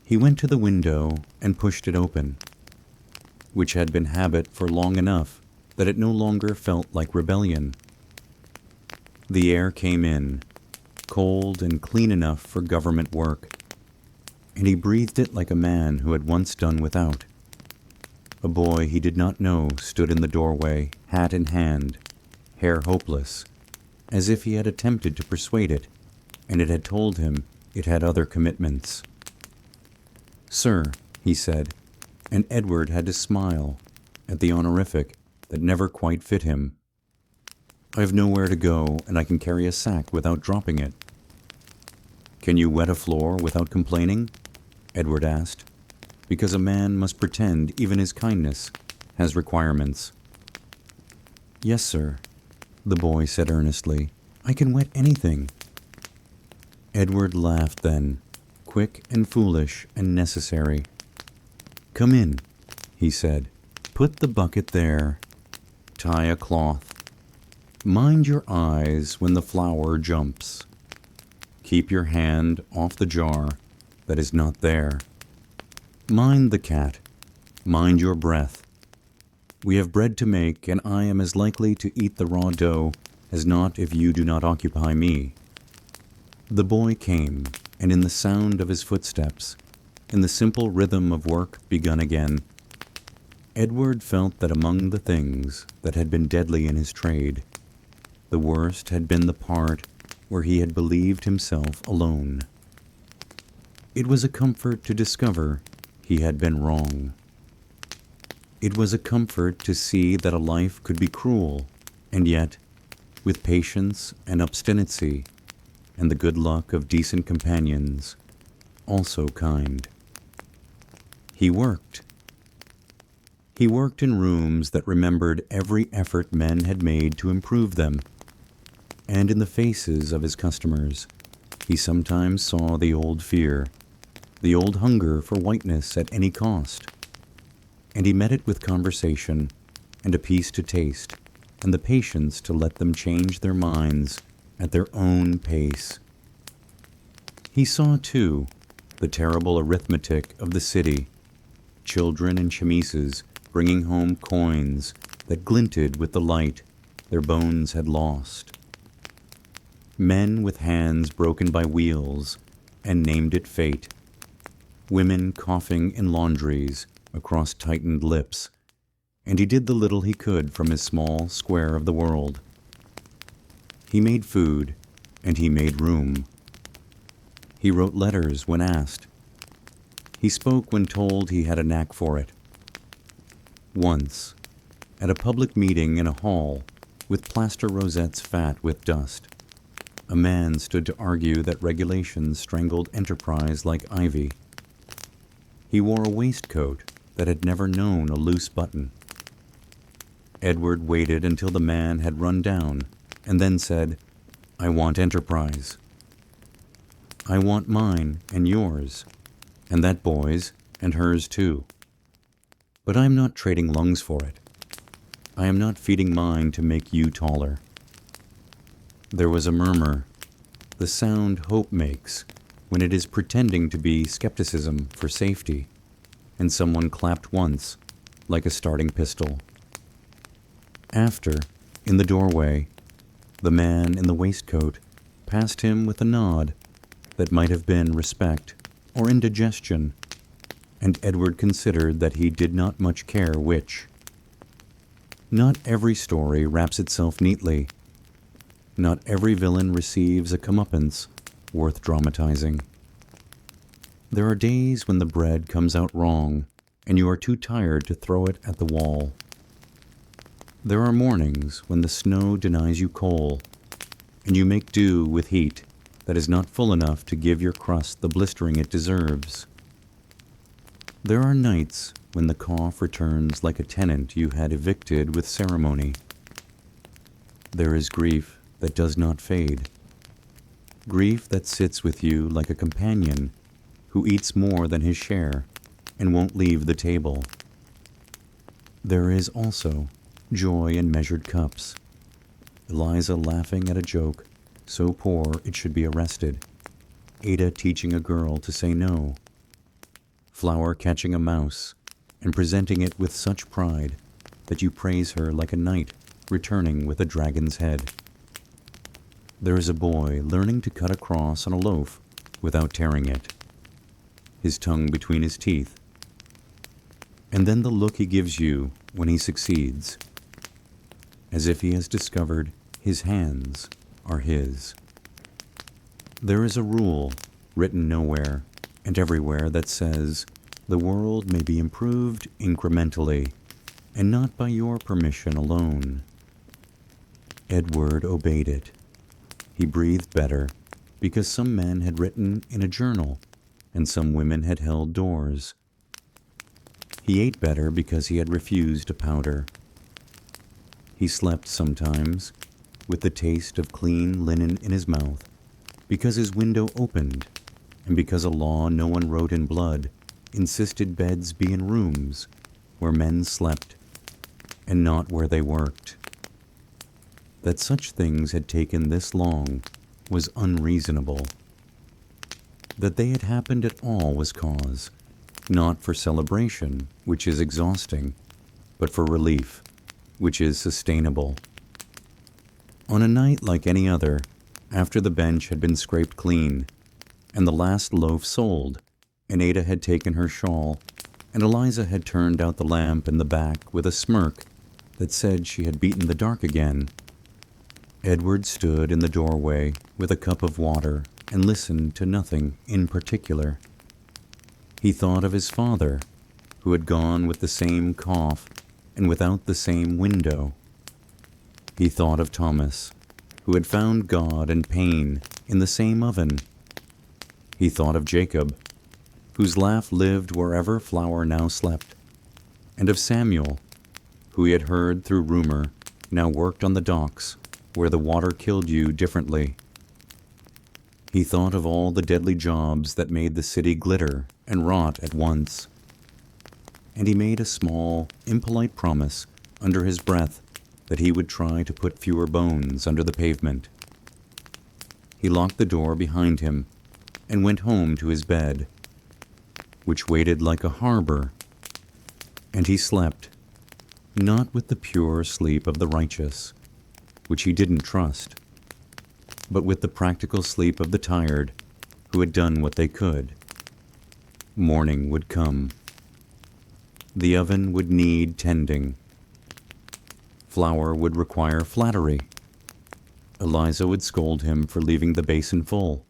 He went to the window and pushed it open, which had been habit for long enough that it no longer felt like rebellion. The air came in, cold and clean enough for government work, and he breathed it like a man who had once done without. A boy he did not know stood in the doorway, hat in hand, hair hopeless, as if he had attempted to persuade it, and it had told him it had other commitments. "Sir," he said, and Edward had to smile at the honorific that never quite fit him. "I've nowhere to go, and I can carry a sack without dropping it." "Can you wet a floor without complaining?" Edward asked, because a man must pretend even his kindness has requirements. "Yes, sir," the boy said earnestly. "I can wet anything." Edward laughed then, quick and foolish and necessary. "Come in," he said. "Put the bucket there. Tie a cloth. Mind your eyes when the flour jumps. Keep your hand off the jar that is not there. Mind the cat. Mind your breath. We have bread to make, and I am as likely to eat the raw dough as not if you do not occupy me." The boy came, and in the sound of his footsteps, in the simple rhythm of work begun again, Edward felt that among the things that had been deadly in his trade, the worst had been the part where he had believed himself alone. It was a comfort to discover he had been wrong. It was a comfort to see that a life could be cruel, and yet, with patience and obstinacy, and the good luck of decent companions, also kind. He worked. He worked in rooms that remembered every effort men had made to improve them, and in the faces of his customers, he sometimes saw the old fear, the old hunger for whiteness at any cost, and he met it with conversation and a peace to taste, and the patience to let them change their minds at their own pace. He saw, too, the terrible arithmetic of the city, children in chemises bringing home coins that glinted with the light their bones had lost. Men with hands broken by wheels and named it fate. Women coughing in laundries across tightened lips, and he did the little he could from his small square of the world. He made food, and he made room. He wrote letters when asked. He spoke when told he had a knack for it. Once, at a public meeting in a hall with plaster rosettes fat with dust, a man stood to argue that regulations strangled enterprise like ivy. He wore a waistcoat that had never known a loose button. Edward waited until the man had run down, and then said, "I want enterprise." I want mine and yours, and that boy's and hers too. But I am not trading lungs for it. I am not feeding mine to make you taller. There was a murmur, the sound hope makes when it is pretending to be skepticism for safety, and someone clapped once, like a starting pistol. After, in the doorway, the man in the waistcoat passed him with a nod that might have been respect or indigestion, and Edward considered that he did not much care which. Not every story wraps itself neatly. Not every villain receives a comeuppance worth dramatizing. There are days when the bread comes out wrong, and you are too tired to throw it at the wall. There are mornings when the snow denies you coal, and you make do with heat that is not full enough to give your crust the blistering it deserves. There are nights when the cough returns like a tenant you had evicted with ceremony. There is grief that does not fade. Grief that sits with you like a companion who eats more than his share and won't leave the table. There is also joy in measured cups. Eliza laughing at a joke so poor it should be arrested. Ada teaching a girl to say no. Flower catching a mouse and presenting it with such pride that you praise her like a knight returning with a dragon's head. There is a boy learning to cut a cross on a loaf without tearing it, his tongue between his teeth. And then the look he gives you when he succeeds, as if he has discovered his hands are his. There is a rule written nowhere and everywhere that says the world may be improved incrementally and not by your permission alone. Edward obeyed it. He breathed better because some men had written in a journal and some women had held doors. He ate better because he had refused a powder. He slept sometimes with the taste of clean linen in his mouth because his window opened and because a law no one wrote in blood insisted beds be in rooms where men slept and not where they worked. That such things had taken this long was unreasonable. That they had happened at all was cause, not for celebration, which is exhausting, but for relief, which is sustainable. On a night like any other, after the bench had been scraped clean, and the last loaf sold, and Ada had taken her shawl, and Eliza had turned out the lamp in the back with a smirk that said she had beaten the dark again, Edward stood in the doorway with a cup of water and listened to nothing in particular. He thought of his father, who had gone with the same cough and without the same window. He thought of Thomas, who had found God and pain in the same oven. He thought of Jacob, whose laugh lived wherever Flower now slept, and of Samuel, who he had heard through rumor now worked on the docks where the water killed you differently. He thought of all the deadly jobs that made the city glitter and rot at once. And he made a small, impolite promise under his breath that he would try to put fewer bones under the pavement. He locked the door behind him and went home to his bed, which waited like a harbor, and he slept, not with the pure sleep of the righteous, which he didn't trust, but with the practical sleep of the tired who had done what they could. Morning would come. The oven would need tending. Flower would require flattery. Eliza would scold him for leaving the basin full.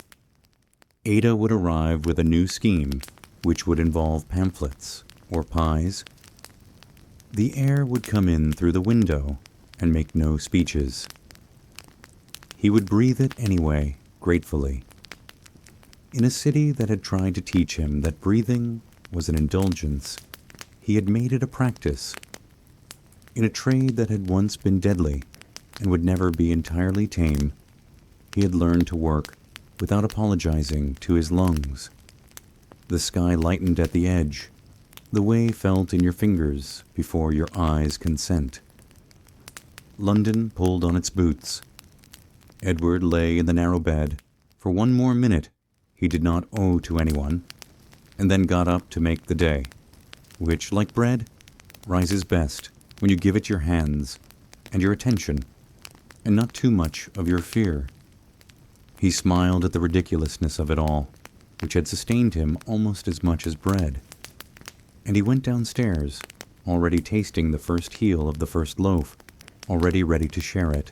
Ada would arrive with a new scheme, which would involve pamphlets or pies. The air would come in through the window and make no speeches. He would breathe it anyway, gratefully. In a city that had tried to teach him that breathing was an indulgence, he had made it a practice. In a trade that had once been deadly and would never be entirely tame, he had learned to work without apologizing to his lungs. The sky lightened at the edge, the way felt in your fingers before your eyes consent. London pulled on its boots. Edward lay in the narrow bed for one more minute he did not owe to anyone, and then got up to make the day, which, like bread, rises best when you give it your hands and your attention, and not too much of your fear. He smiled at the ridiculousness of it all, which had sustained him almost as much as bread. And he went downstairs, already tasting the first heel of the first loaf, already ready to share it.